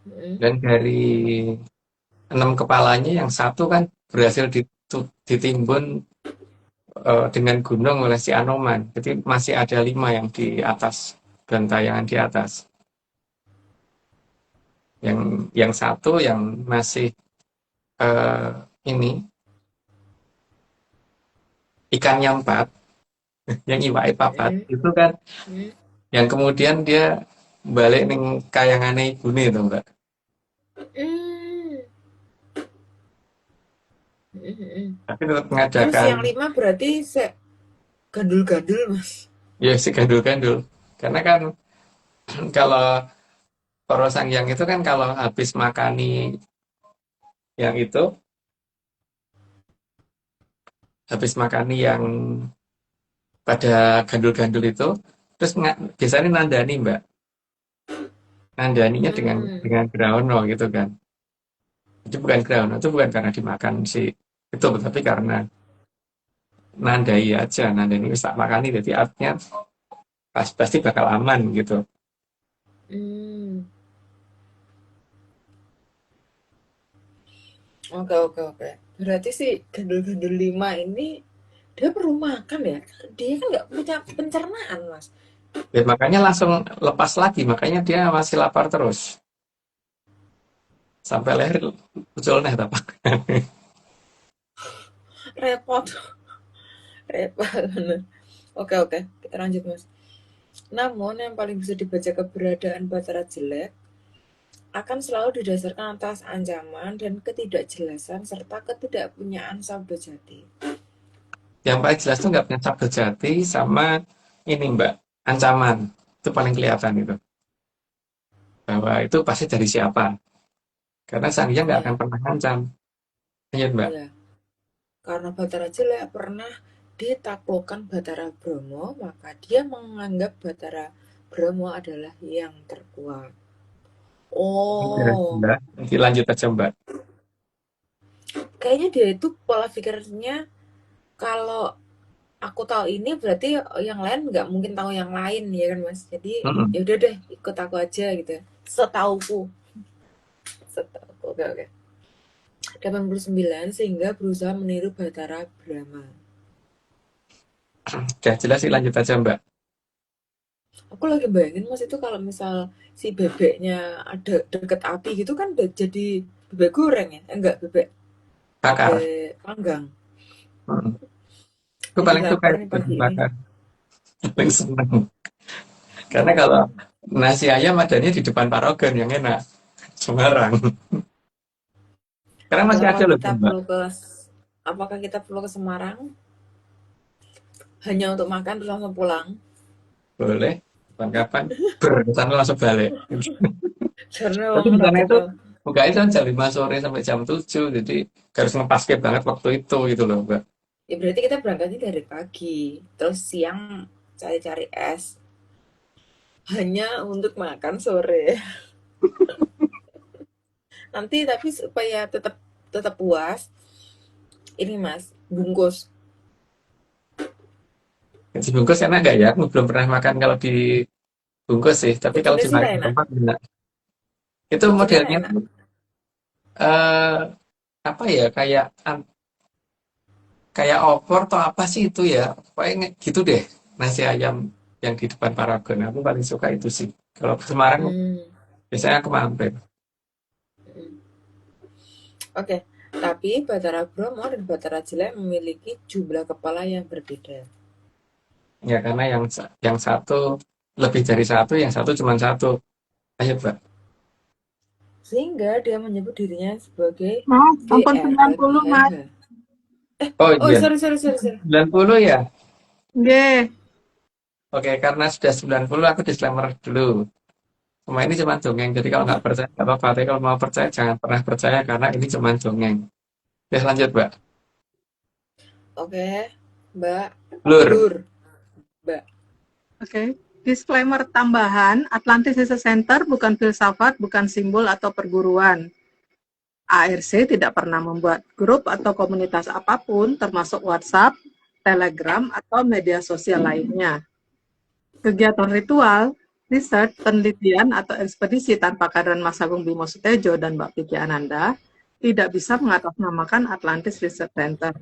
Speaker 3: Mm-mm.
Speaker 2: Dan dari 6 kepalanya yang satu kan berhasil ditimbun dengan gunung oleh si Anoman. Jadi masih ada 5 yang di atas, gentayangan di atas. Yang satu yang masih eh, ini ikannya 4, yang iwake papat
Speaker 3: Mm-mm.
Speaker 2: itu kan,
Speaker 3: Mm-mm.
Speaker 2: yang kemudian dia balik ning kayangane ibune itu, Mbak.
Speaker 3: Mm. Mm-mm.
Speaker 2: Tapi tetap
Speaker 3: Terus
Speaker 2: mengadakan
Speaker 3: yang 5 berarti gandul-gandul Mas.
Speaker 2: ya si gandul-gandul. Karena kan kalau Para Sangyang itu kan kalau habis makani yang itu, habis makan yang pada gandul-gandul itu, terus biasanya nandani Mbak, nandaninya
Speaker 3: Hmm.
Speaker 2: dengan groundnut gitu kan. Itu bukan groundnut, itu bukan karena dimakan si itu, tapi karena nandai aja, nandani wis tak makani, jadi artinya pasti bakal aman gitu.
Speaker 3: Hmm. Oke, oke, oke. Berarti si gandul-gandul 5 ini dia perlu makan ya? Dia kan nggak punya pencernaan, Mas.
Speaker 2: Ya, makanya langsung lepas lagi, makanya dia masih lapar terus. Sampai leher muncul nih tapak.
Speaker 3: Repot, repot bener. Oke, oke. Kita lanjut, Mas. Namun yang paling bisa dibaca keberadaan Batara jelek akan selalu didasarkan atas ancaman dan ketidakjelasan serta ketidakpunyaan sabda jati.
Speaker 2: Yang paling jelas tuh nggak punya sabda jati sama ini Mbak, ancaman. Itu paling kelihatan itu. Bahwa itu pasti dari siapa. Karena sang hyang nggak akan
Speaker 3: Ya,
Speaker 2: pernah ngancam. Iya Mbak.
Speaker 3: ya. Karena Batara jelek pernah ditaklukkan Batara Bromo, maka dia menganggap Batara Bromo adalah yang terkuat. Oh,
Speaker 2: Mbak. Nanti lanjut aja Mbak.
Speaker 3: kayaknya dia itu pola pikirnya kalau aku tahu ini berarti yang lain nggak mungkin tahu yang lain ya kan Mas. Jadi
Speaker 2: Mm-mm.
Speaker 3: ya udah deh ikut aku aja gitu. Setauku, setauku. Oke, oke. 89 sehingga berusaha meniru Batara Brahma.
Speaker 2: Udah jelas sih lanjut aja Mbak.
Speaker 3: Aku lagi bayangin Mas itu kalau misal si bebeknya ada deket api gitu kan udah jadi bebek goreng ya? Enggak, bebek
Speaker 2: Bakar.
Speaker 3: bebek panggang.
Speaker 2: Mm. Aku
Speaker 3: Jadi
Speaker 2: paling suka
Speaker 3: lapar nih
Speaker 2: itu
Speaker 3: pagi ini.
Speaker 2: bakar. Paling seneng. Karena kalau nasi ayam adanya di depan Parogen yang enak. Semarang. Sekarang masih ada
Speaker 3: Apakah
Speaker 2: loh
Speaker 3: kita
Speaker 2: Mbak.
Speaker 3: perlu ke apakah kita perlu ke Semarang hanya untuk makan terus langsung pulang?
Speaker 2: Boleh. Kapan-kapan. Sana langsung balik.
Speaker 3: Karena
Speaker 2: Tapi
Speaker 3: memang
Speaker 2: di sana itu
Speaker 3: raketnya.
Speaker 2: buka itu kan jam 5 sore sampai jam 7. Jadi harus ngepaske banget waktu itu gitu loh Mbak.
Speaker 3: Ya berarti kita berangkatnya dari pagi, terus siang cari-cari es hanya untuk makan sore. Nanti tapi supaya tetap tetap puas, ini Mas, bungkus.
Speaker 2: Gaji bungkus enak nggak ya? Aku belum pernah makan kalau di bungkus sih. Tapi kalau
Speaker 3: Kucingnya
Speaker 2: di
Speaker 3: sih
Speaker 2: makan
Speaker 3: enak.
Speaker 2: tempat enak. Itu
Speaker 3: Kucingnya
Speaker 2: modelnya
Speaker 3: enak.
Speaker 2: tuh eh, apa ya? Kayak opor atau apa sih itu ya? Pokoknya gitu deh. Nasi ayam yang di depan Paragon. Aku paling suka itu sih. Kalau ke Semarang
Speaker 3: Hmm.
Speaker 2: biasanya aku mampir.
Speaker 3: Oke, tapi Batara Bromo dan Batara Jelek memiliki jumlah kepala yang berbeda.
Speaker 2: Ya karena yang satu lebih dari satu, yang satu cuma satu. Ayo Mbak.
Speaker 3: Sehingga dia menyebut dirinya sebagai
Speaker 4: Mas, ampun 90, Mas.
Speaker 3: BRBH.
Speaker 2: Oh
Speaker 3: Oh,
Speaker 2: iya,
Speaker 3: sorry, sorry, sorry, sorry.
Speaker 2: 90 ya?
Speaker 4: Nggih.
Speaker 2: Oke, karena sudah 90 aku disclaimer dulu. Semua ini cuma dongeng, jadi kalau nggak percaya nggak apa-apa. Tapi kalau mau percaya jangan pernah percaya karena ini cuma dongeng. Ya lanjut Mbak.
Speaker 3: Oke, Mbak
Speaker 2: Blur.
Speaker 3: Blur. Mbak.
Speaker 4: Oke. Disclaimer tambahan, Atlantis Research Center bukan filsafat, bukan simbol atau perguruan. ARC tidak pernah membuat grup atau komunitas apapun, termasuk WhatsApp, Telegram, atau media sosial lainnya. Kegiatan ritual, riset, penelitian, atau ekspedisi tanpa kehadiran Mas Agung Bimo Sutejo dan Mbak Vicky Ananda tidak bisa mengatasnamakan Atlantis Research Center.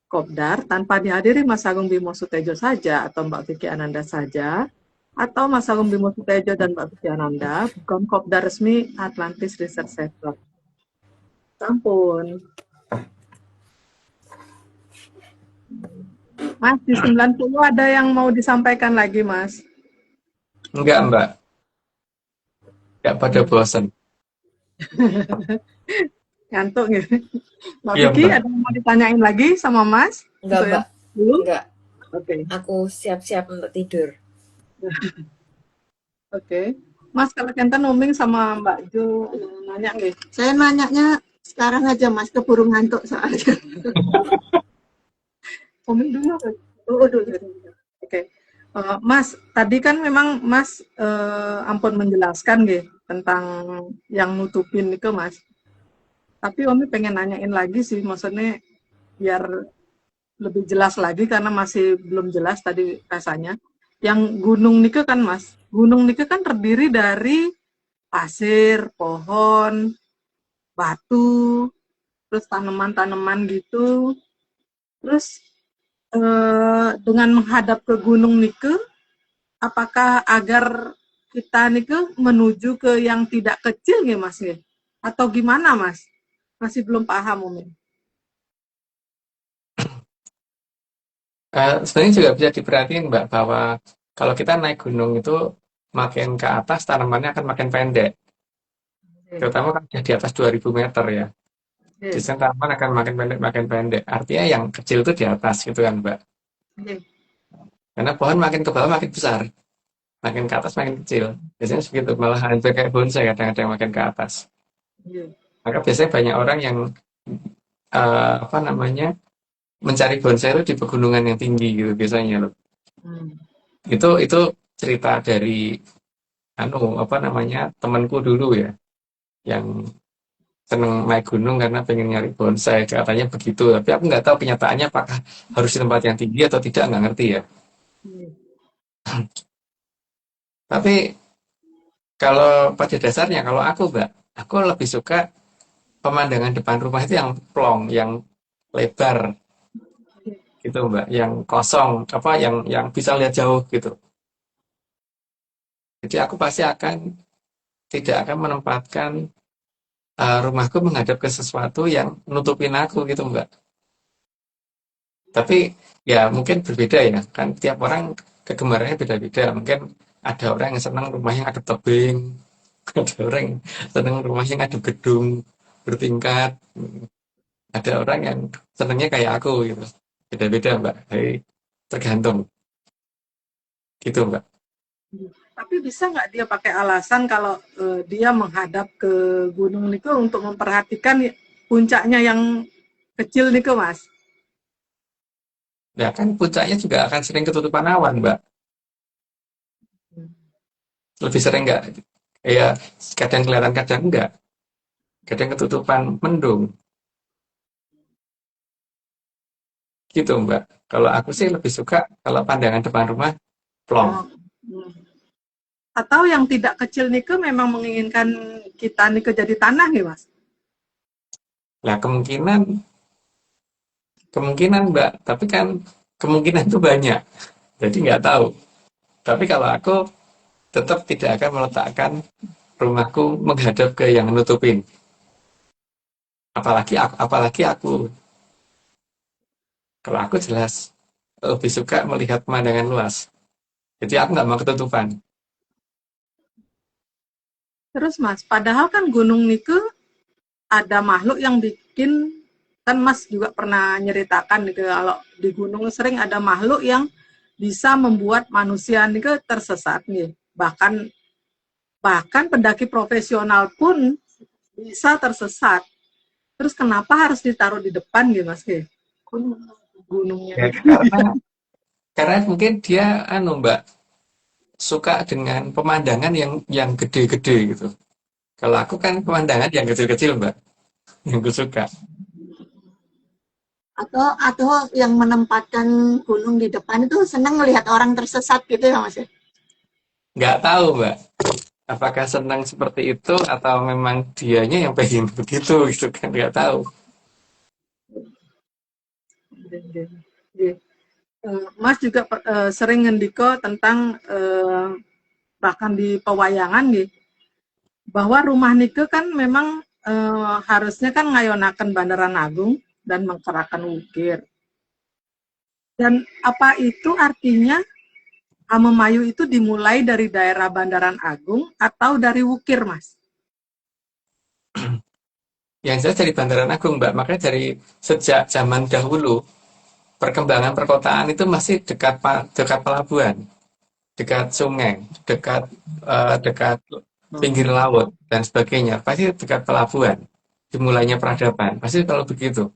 Speaker 4: Kopdar tanpa dihadiri Mas Agung Bimo Sutejo saja atau Mbak Vicky Ananda saja, atau Mas Agung Bimo Sutejo dan Mbak Vicky Ananda bukan Kopdar resmi Atlantis Research Center. Ampun. Mas, di 90 ada yang mau disampaikan lagi, Mas?
Speaker 2: Enggak Mbak, enggak pada bosan.
Speaker 4: Ngantuk ya? Mbak
Speaker 2: Iya
Speaker 4: Vicky,
Speaker 2: Mbak.
Speaker 4: ada yang mau ditanyain lagi sama Mas?
Speaker 3: Enggak,
Speaker 4: Untuk yang
Speaker 3: Mbak.
Speaker 4: dulu?
Speaker 3: Enggak.
Speaker 4: Oke.
Speaker 3: Aku siap-siap untuk tidur.
Speaker 4: Oke. Mas, kalau Kenten Uming sama Mbak Ju nanya nggih?
Speaker 5: Saya nanyanya sekarang aja Mas, keburu ngantuk soalnya.
Speaker 4: Umi dulu. Oh, dulu. Oke. Mas, tadi kan memang Mas ampun menjelaskan gitu tentang yang nutupin itu Mas. Tapi Umi pengen nanyain lagi sih, maksudnya biar lebih jelas lagi karena masih belum jelas tadi rasanya. Yang gunung Nike kan Mas, gunung Nike kan terdiri dari pasir, pohon, batu, terus tanaman-tanaman gitu. Terus dengan menghadap ke gunung Nike, apakah agar kita Nike menuju ke yang tidak kecil nih Mas ya? Atau gimana Mas? Masih belum paham Umi.
Speaker 2: Sebenarnya juga bisa diperhatiin Mbak bahwa kalau kita naik gunung itu makin ke atas tanamannya akan makin pendek. Terutama kan di atas 2000 meter ya. Di sana tanaman akan makin pendek makin pendek. Artinya yang kecil itu di atas gitu kan Mbak. Karena pohon makin ke bawah makin besar, makin ke atas makin kecil. Biasanya segitu, malah hampir kayak bonsai kadang-kadang makin ke atas. Maka biasanya banyak orang yang apa namanya mencari bonsai itu di pegunungan yang tinggi gitu biasanya loh. Itu cerita dari apa namanya temanku dulu ya, yang seneng naik gunung karena pengen nyari bonsai katanya begitu. Tapi aku nggak tahu kenyataannya apakah harus di tempat yang tinggi atau tidak, nggak ngerti ya. Tapi kalau pada dasarnya kalau aku Mbak, aku lebih suka pemandangan depan rumah itu yang plong, yang lebar gitu Mbak, yang kosong, apa yang bisa lihat jauh gitu. Jadi aku pasti tidak akan menempatkan rumahku menghadap ke sesuatu yang nutupin aku gitu Mbak. Tapi ya mungkin berbeda ya, kan tiap orang kegemarannya beda-beda. Mungkin ada orang yang senang rumahnya ada tebing, ada orang yang senang rumahnya ada gedung bertingkat, ada orang yang senangnya kayak aku gitu. Beda-beda Mbak, jadi tergantung gitu Mbak.
Speaker 4: Tapi bisa nggak dia pakai alasan kalau dia menghadap ke Gunung Nike untuk memperhatikan puncaknya yang kecil Nike, Mas?
Speaker 2: Ya kan puncaknya juga akan sering ketutupan awan Mbak. Lebih sering nggak? Ya kadang kelihatan kadang enggak. Kadang ketutupan mendung gitu Mbak. Kalau aku sih lebih suka kalau pandangan depan rumah plong.
Speaker 4: Atau yang tidak kecil Nike memang menginginkan kita Nike jadi tanah nih, Mas?
Speaker 2: Nah kemungkinan Mbak, tapi kan kemungkinan itu banyak. Jadi nggak tahu. Tapi kalau aku tetap tidak akan meletakkan rumahku menghadap ke yang nutupin. Apalagi aku. Kalau aku jelas lebih suka melihat pemandangan luas. Jadi aku nggak mau ketutupan.
Speaker 4: Terus Mas, padahal kan Gunung Nike ada makhluk yang bikin, kan Mas juga pernah nyeritakan gitu, kalau di gunung sering ada makhluk yang bisa membuat manusia Nike tersesat nih. Bahkan pendaki profesional pun bisa tersesat. Terus kenapa harus ditaruh di depan gitu Mas? Gunungnya.
Speaker 2: Ya, karena mungkin dia Mbak suka dengan pemandangan yang gede-gede gitu. Kalau aku kan pemandangan yang kecil-kecil Mbak, yang gue suka.
Speaker 5: Atau yang menempatkan gunung di depan itu senang melihat orang tersesat gitu ya Mas ya?
Speaker 2: Nggak tahu Mbak, apakah senang seperti itu atau memang dianya yang pengen begitu gitu kan, nggak tahu.
Speaker 4: Mas juga sering ngendiko tentang bahkan di pewayangan gitu, bahwa rumah Nike kan memang harusnya kan ngayonaken Bandaran Agung dan mengkerahkan ukir. Dan apa itu artinya Amemayu itu dimulai dari daerah Bandaran Agung atau dari Wukir, Mas?
Speaker 2: Yang jelas dari Bandaran Agung Mbak, makanya dari sejak zaman dahulu perkembangan perkotaan itu masih dekat pelabuhan, dekat sungai, dekat pinggir laut dan sebagainya. Pasti dekat pelabuhan. Dimulainya peradaban. Pasti kalau begitu.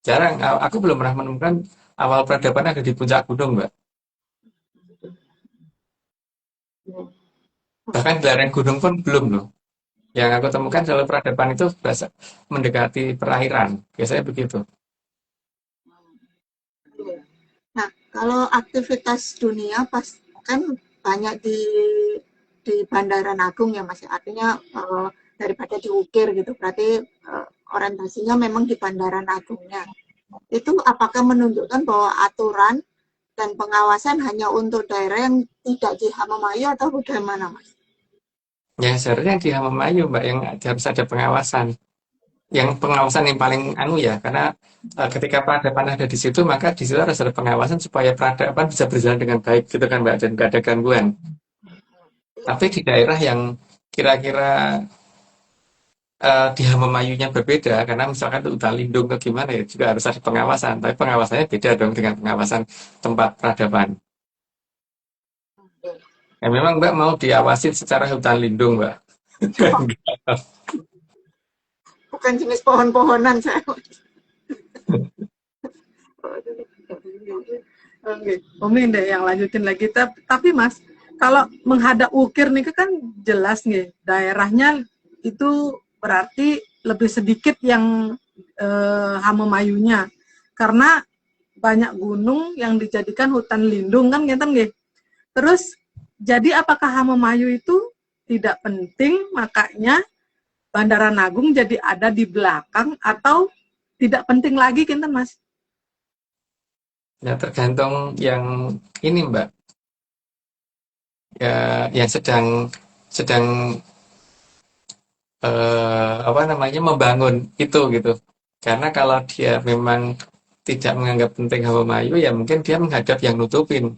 Speaker 2: Jarang, aku belum pernah menemukan awal peradaban ada di puncak gunung, Mbak. Bahkan di lereng gunung pun belum loh. Yang aku temukan jalur peradaban itu berasa mendekati perairan. Biasanya begitu.
Speaker 5: Nah, kalau aktivitas dunia pas kan banyak di Bandaran Agung ya Mas. Artinya daripada diukir gitu. Berarti orientasinya memang di Bandaran Agungnya. Itu apakah menunjukkan bahwa aturan dan pengawasan hanya untuk daerah yang tidak di Hamamayu atau bagaimana Mas?
Speaker 2: Ya seharusnya di Hamamayu, Mbak, yang harus ada pengawasan. Yang pengawasan yang paling ya, karena ketika peradaban ada di situ, maka di situ harus ada pengawasan supaya peradaban bisa berjalan dengan baik, gitu kan, Mbak, dan nggak ada gangguan. Tapi di daerah yang kira-kira di Hamamayunya berbeda, karena misalkan itu hutan lindung ke gimana ya, juga harus ada pengawasan. Tapi pengawasannya beda dong dengan pengawasan tempat peradaban. Ya memang Mbak mau diawasin secara hutan lindung, Mbak.
Speaker 5: Bukan jenis pohon-pohonan saya.
Speaker 4: Oke, Umi deh yang lanjutin lagi. Tapi Mas, kalau menghadap ukir nih kan jelas nih daerahnya itu berarti lebih sedikit yang Hamemayunya, karena banyak gunung yang dijadikan hutan lindung kan ngeten nggih. Terus jadi apakah Hamemayu itu tidak penting makanya Bandaran Agung jadi ada di belakang atau tidak penting lagi kinten Mas?
Speaker 2: Ya tergantung yang ini, Mbak. Ya yang sedang sedang apa namanya membangun itu gitu. Karena kalau dia memang tidak menganggap penting Hamayu, ya mungkin dia menghadap yang nutupin.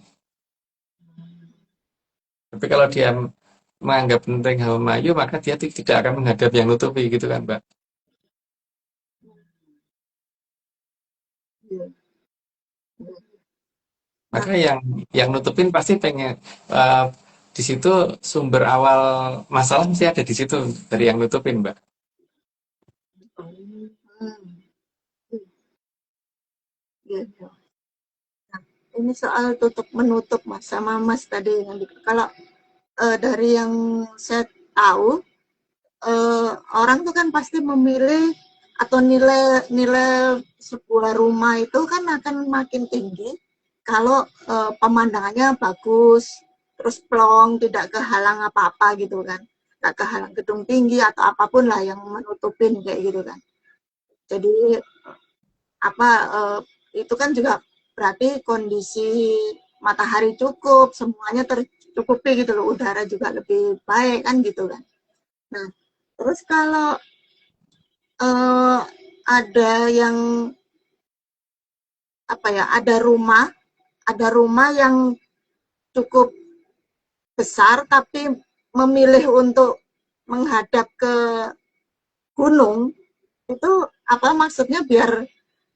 Speaker 2: Tapi kalau dia menganggap penting Hamayu, maka dia tidak akan menghadap yang nutupi gitu kan, Mbak. Maka yang nutupin pasti pengen di situ sumber awal masalah mesti ada di situ dari yang nutupin, Mbak.
Speaker 5: Iya, iya. Nah, ini soal tutup menutup Mas sama Mas tadi kalau dari yang saya tahu orang tuh kan pasti memilih atau nilai sebuah rumah itu kan akan makin tinggi kalau pemandangannya bagus, terus plong, tidak kehalang apa-apa gitu kan, nggak kehalang gedung tinggi atau apapun lah yang menutupin kayak gitu kan. Jadi apa itu kan juga berarti kondisi matahari cukup, semuanya tercukupi gitu loh, udara juga lebih baik kan gitu kan. Nah, terus kalau ada yang apa ya, ada rumah yang cukup besar tapi memilih untuk menghadap ke gunung, itu apa maksudnya biar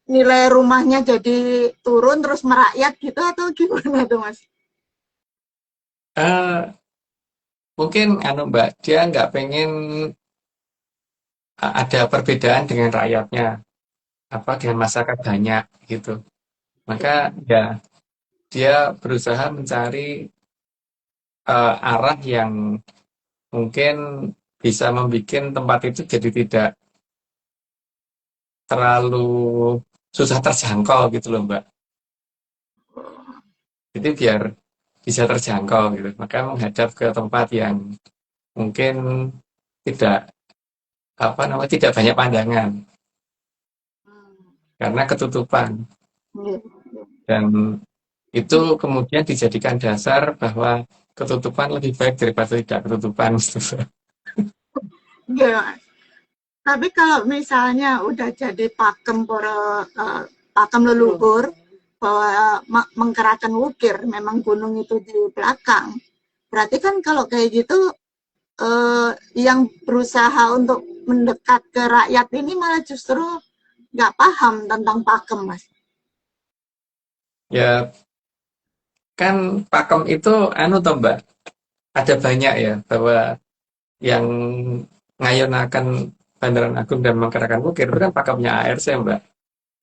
Speaker 5: nilai rumahnya jadi turun terus merakyat gitu atau gimana tuh Mas?
Speaker 2: Eh, Mungkin Mbak, dia nggak pengen ada perbedaan dengan rakyatnya, apa dengan masyarakat banyak gitu. Maka ya dia berusaha mencari arah yang mungkin bisa membuat tempat itu jadi tidak terlalu susah terjangkau gitu loh, Mbak. Jadi biar bisa terjangkau gitu. Maka menghadap ke tempat yang mungkin tidak tidak banyak pandangan karena ketutupan.
Speaker 5: Iya.
Speaker 2: Dan itu kemudian dijadikan dasar bahwa ketutupan lebih baik daripada tidak ketutupan.
Speaker 5: Iya. Tapi kalau misalnya udah jadi pakem leluhur bahwa menggerakkan wukir, memang gunung itu di belakang. Berarti kan kalau kayak gitu yang berusaha untuk mendekat ke rakyat ini malah justru nggak paham tentang pakem, Mas.
Speaker 2: Ya kan pakem itu toh Mbak, ada banyak ya bahwa yang ngayonakan Bandaran Agung dan menggerakkan wukir itu kan pakemnya ARC Mbak.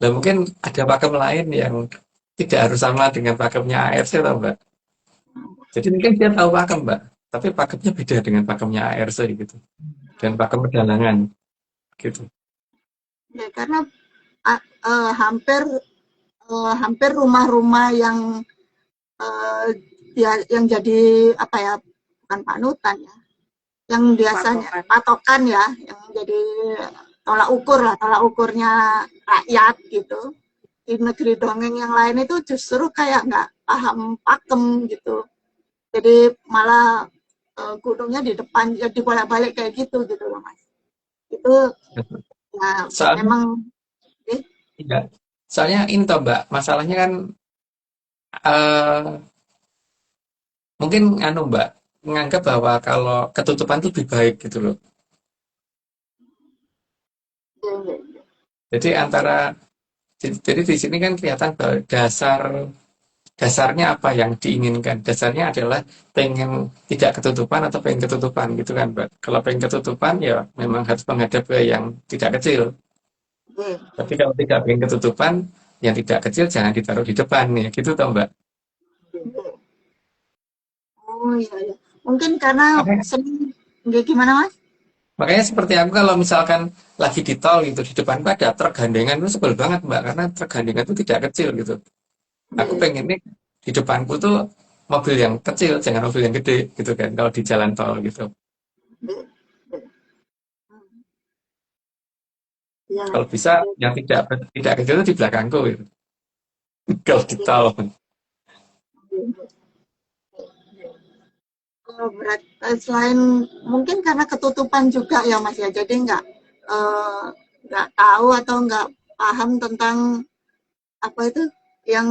Speaker 2: Lah mungkin ada pakem lain yang tidak harus sama dengan pakemnya ARC tau Mbak. Jadi mungkin dia tahu pakem Mbak, tapi pakemnya beda dengan pakemnya ARC gitu. Dan pakem pedalangan gitu.
Speaker 5: Ya, karena hampir hampir rumah-rumah yang yang jadi apa ya, bukan panutan ya, yang biasanya patokan ya, yang jadi tolak ukurnya rakyat gitu. Di negeri dongeng yang lain itu justru kayak nggak paham pakem gitu. Jadi malah gunungnya di depan, ya dibolak-balik kayak gitu loh Mas. Itu ya
Speaker 2: Soalnya,
Speaker 5: memang
Speaker 2: iya. Soalnya ini toh Mbak, masalahnya kan eh, mungkin Mbak menganggap bahwa kalau ketutupan itu lebih baik gitu loh. Jadi jadi di sini kan kelihatan bahwa dasarnya apa yang diinginkan. Dasarnya adalah pengen tidak ketutupan atau pengen ketutupan gitu kan Mbak. Kalau pengen ketutupan ya memang harus menghadap ke yang tidak kecil. Tapi kalau tidak pengen ketutupan, yang tidak kecil jangan ditaruh di depan nih, gitu toh Mbak.
Speaker 5: oh iya ya, mungkin karena
Speaker 2: Makanya,
Speaker 5: sering gimana Mas?
Speaker 2: makanya seperti aku kalau misalkan lagi di tol gitu, di depanku ada truk gandengan itu sebel banget Mbak, karena truk gandengan itu tidak kecil gitu. Aku pengen nih di depanku tuh mobil yang kecil, jangan mobil yang gede gitu kan, kalau di jalan tol gitu.
Speaker 5: Ya,
Speaker 2: Kalau bisa yang tidak kecil itu di belakangku gitu. Kalau di tol.
Speaker 5: selain mungkin karena ketutupan juga ya Mas ya, jadi nggak tahu atau nggak paham tentang apa itu yang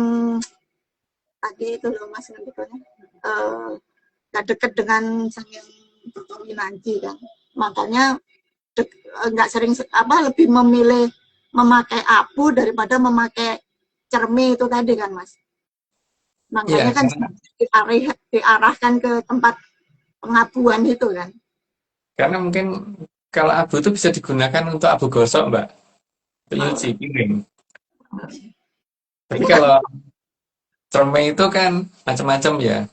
Speaker 5: tadi itu loh Mas ngendikanya, nggak deket dengan sang yang berdominansi kan, makanya nggak sering apa, lebih memilih memakai apu daripada memakai cermin itu tadi kan Mas,
Speaker 2: Iya,
Speaker 5: makanya kan diarahkan ke tempat pengabuan itu kan.
Speaker 2: karena mungkin kalau abu itu bisa digunakan untuk abu gosok Mbak, untuk nyuci piring. Tapi
Speaker 5: Ini kan
Speaker 2: kalau cermin itu kan macam-macam ya.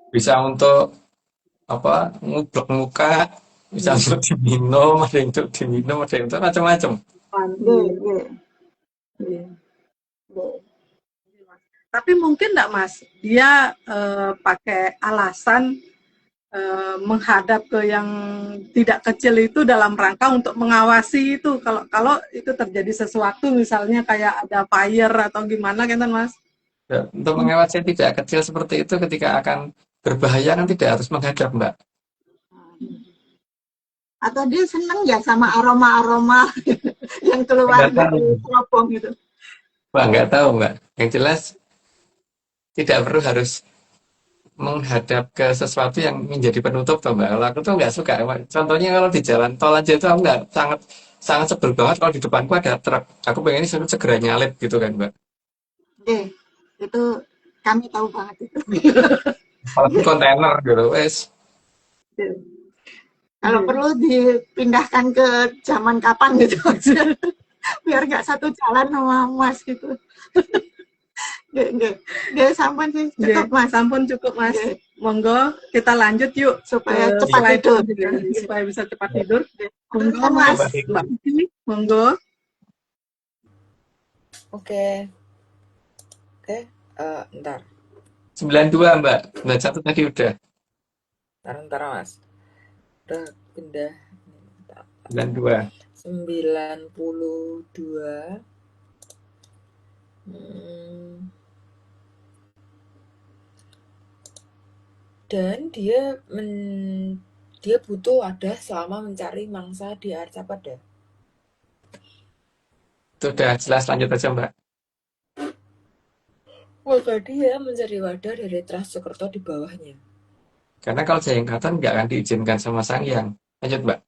Speaker 2: Bisa untuk apa, ngublek muka, bisa untuk diminum, ada yang untuk diminum, ada yang untuk macam-macam.
Speaker 4: Tapi mungkin enggak Mas, dia pakai alasan menghadap ke yang tidak kecil itu dalam rangka untuk mengawasi itu, kalau itu terjadi sesuatu misalnya kayak ada fire atau gimana kan Mas.
Speaker 2: Ya, untuk mengawasi yang tidak kecil seperti itu ketika akan berbahaya kan tidak harus menghadap Mbak.
Speaker 5: Atau dia seneng ya sama aroma-aroma yang keluar
Speaker 2: Nggak tahu.
Speaker 5: dari teropong gitu.
Speaker 2: Wah, nggak tahu Mbak. Yang jelas tidak perlu harus menghadap ke sesuatu yang menjadi penutup toh Mbak. Kalau aku tuh nggak suka. Contohnya kalau di jalan tol aja tuh aku nggak, sangat sangat sebel banget kalau di depanku ada truk. Aku pengen ini segera nyalip gitu kan Mbak.
Speaker 5: Itu kami tahu banget itu.
Speaker 2: Apalagi kontainer gitu, wes.
Speaker 5: Kalau perlu dipindahkan ke zaman kapan gitu aja, biar nggak satu jalan sama Mas gitu. Nggak, sampun sih, cukup Mas.
Speaker 4: Sampun cukup Mas. Monggo kita lanjut yuk
Speaker 5: Supaya
Speaker 4: ke
Speaker 5: cepat
Speaker 4: slide
Speaker 5: tidur.
Speaker 4: selanjutnya, supaya bisa cepat tidur. Monggo
Speaker 5: Kan, Mas.
Speaker 4: Mbak Vivi, monggo.
Speaker 3: Oke, ntar
Speaker 2: 92 Mbak. 91 tadi udah.
Speaker 3: ntar Mas. Udah pindah.
Speaker 2: 92.
Speaker 3: 92. Dan dia butuh wadah selama mencari mangsa di Arcapada.
Speaker 2: Itu udah jelas, lanjut aja Mbak.
Speaker 3: Maka dia mencari wadah dari Transjokerto di bawahnya.
Speaker 2: Karena kalau Jayangkatan nggak akan diizinkan sama Sangyang. Lanjut Mbak.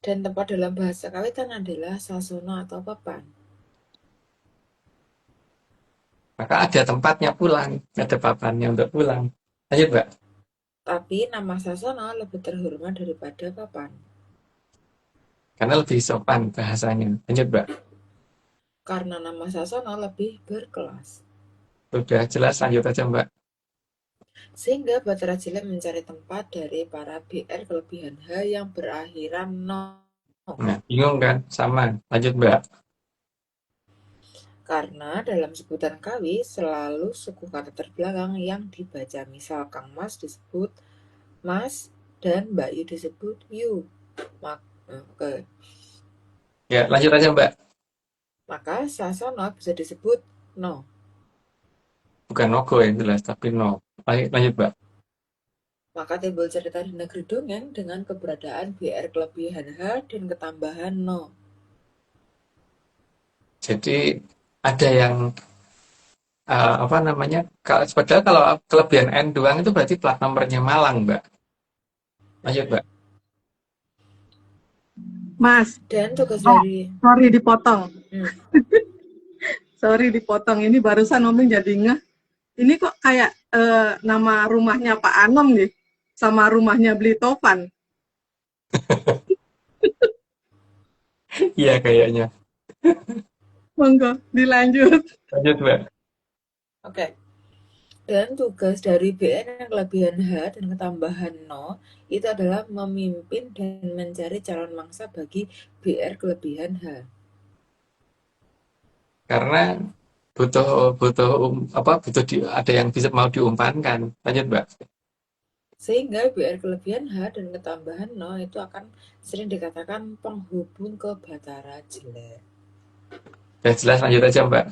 Speaker 3: Dan tempat dalam bahasa Kawitan adalah sasana atau papan.
Speaker 2: Maka ada tempatnya pulang, ada papannya untuk pulang. Lanjut Mbak.
Speaker 3: Tapi nama sasana lebih terhormat daripada papan.
Speaker 2: Karena lebih sopan bahasanya. Lanjut Mbak.
Speaker 3: karena nama Sasono lebih berkelas.
Speaker 2: Sudah jelas, lanjut aja Mbak.
Speaker 3: Sehingga Bathara Cilik mencari tempat dari para BR kelebihan H yang berakhiran no.
Speaker 2: Nah, bingung kan? Sama. Lanjut Mbak.
Speaker 3: Karena dalam sebutan kawi selalu suku kata terbelakang yang dibaca. Misal Kang Mas disebut Mas dan Mbak Yu disebut Yu. Oke.
Speaker 2: Ya, lanjut aja Mbak.
Speaker 3: Maka Sasono bisa disebut no.
Speaker 2: Bukan logo yang jelas, tapi no. Lanjut Mbak.
Speaker 3: Maka timbul cerita di negeri dongeng dengan keberadaan BR kelebihan H dan ketambahan no.
Speaker 2: Jadi ada yang apa namanya? Padahal kalau kelebihan N doang itu berarti plat nomornya Malang, Mbak. Lanjut, Mbak.
Speaker 4: Mas,
Speaker 3: Dan tugas dari
Speaker 4: sorry dipotong.
Speaker 3: Hmm.
Speaker 4: Sorry dipotong. Ini barusan Oming jadi ngeh. Ini kok kayak nama rumahnya Pak Anom nih, sama rumahnya Beli Tovan.
Speaker 2: Iya kayaknya.
Speaker 4: Monggo, dilanjut.
Speaker 2: Lanjut, Mbak.
Speaker 3: Oke. Dan tugas dari BN yang kelebihan H dan ketambahan no itu adalah memimpin dan mencari calon mangsa bagi BR kelebihan H.
Speaker 2: Karena butuh ada yang bisa mau diumpankan. Lanjut, Mbak.
Speaker 3: Sehingga BR kelebihan H dan ketambahan no itu akan sering dikatakan penghubung ke Bathara Cilik.
Speaker 2: Udah jelas, lanjut aja, Mbak.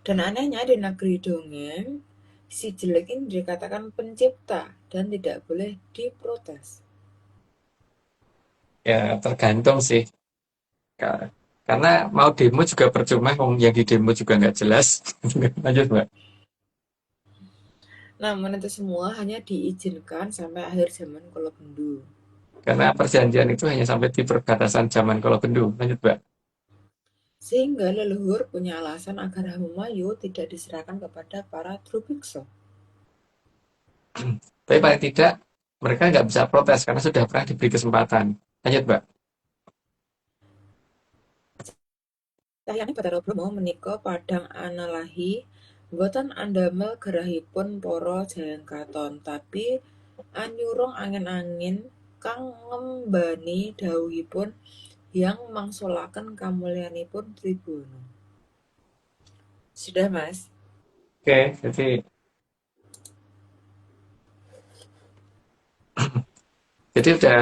Speaker 3: Dan anehnya di negeri dongeng, si jelek ini dikatakan pencipta dan tidak boleh diprotes.
Speaker 2: Ya, tergantung sih. Karena mau demo juga percuma, yang di demo juga nggak jelas. Lanjut, Mbak.
Speaker 3: Namun itu semua hanya diizinkan sampai akhir zaman Kolobendu.
Speaker 2: Karena perjanjian itu hanya sampai di perbatasan zaman Kolobendu. Lanjut, Mbak.
Speaker 3: Sehingga leluhur punya alasan agar Hamemayu tidak diserahkan kepada para Drubiksa.
Speaker 2: Tapi paling tidak, mereka nggak bisa protes karena sudah pernah diberi kesempatan. Lanjut, Mbak.
Speaker 3: Cahyane Bathara Brahma menika Padang Analahi boten andamel gerahipun para Jayangkaton, tapi anyurung angin-angin kang ngembani dawuhipun yang mangsulaken kamulyanipun Tribuna. Sudah, Mas?
Speaker 2: Oke, jadi udah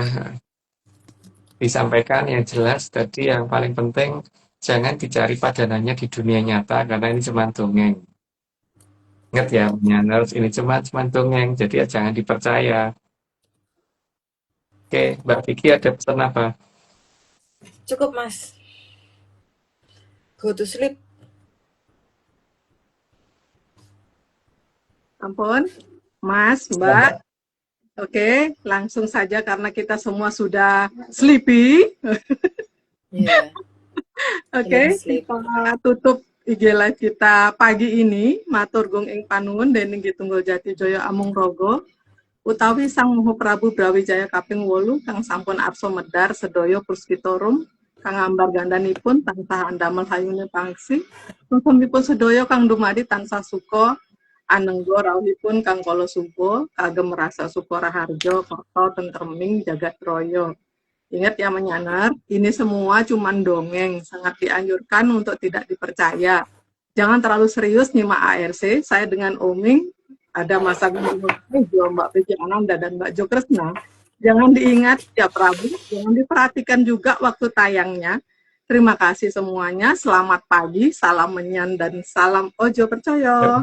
Speaker 2: disampaikan yang jelas tadi. Yang paling penting jangan dicari padanannya di dunia nyata karena ini cuma dongeng. Ingat ya, Menyaners, ini cuma dongeng, jadi ya jangan dipercaya. Oke, Mbak Vicky ada pesan apa?
Speaker 3: Cukup, Mas. Go to sleep.
Speaker 4: Ampun, Mas, Mbak. Oke, langsung saja karena kita semua sudah sleepy.
Speaker 3: Yeah.
Speaker 4: Oke, kita tutup IG Live kita pagi ini. Matur gung ing panuwun dening Tunggul Jati Jaya Amung Rogo. Utawi Sang Maha Prabu Brawijaya kaping 8 kang sampun arsa medhar sedaya puskitorum kang ambar gandanipun tansah andamel hayune pangsi. Nusunipun sedaya kang dumadi tansah suka anenggo rawuhipun kang kala suba kagem rasa suka raharja karta tentreming jagat raya. Ingat ya Menyanar, ini semua cuma dongeng, sangat dianjurkan untuk tidak dipercaya. Jangan terlalu serius nyimak ARC. Saya dengan Oming, ada Mas Agung Jombang, Mbak Peci Ananda, dan Mbak Jo Kresna. Jangan diingat ya Prabu, jangan diperhatikan juga waktu tayangnya. Terima kasih semuanya, selamat pagi, salam Menyan, dan salam Ojo Percaya.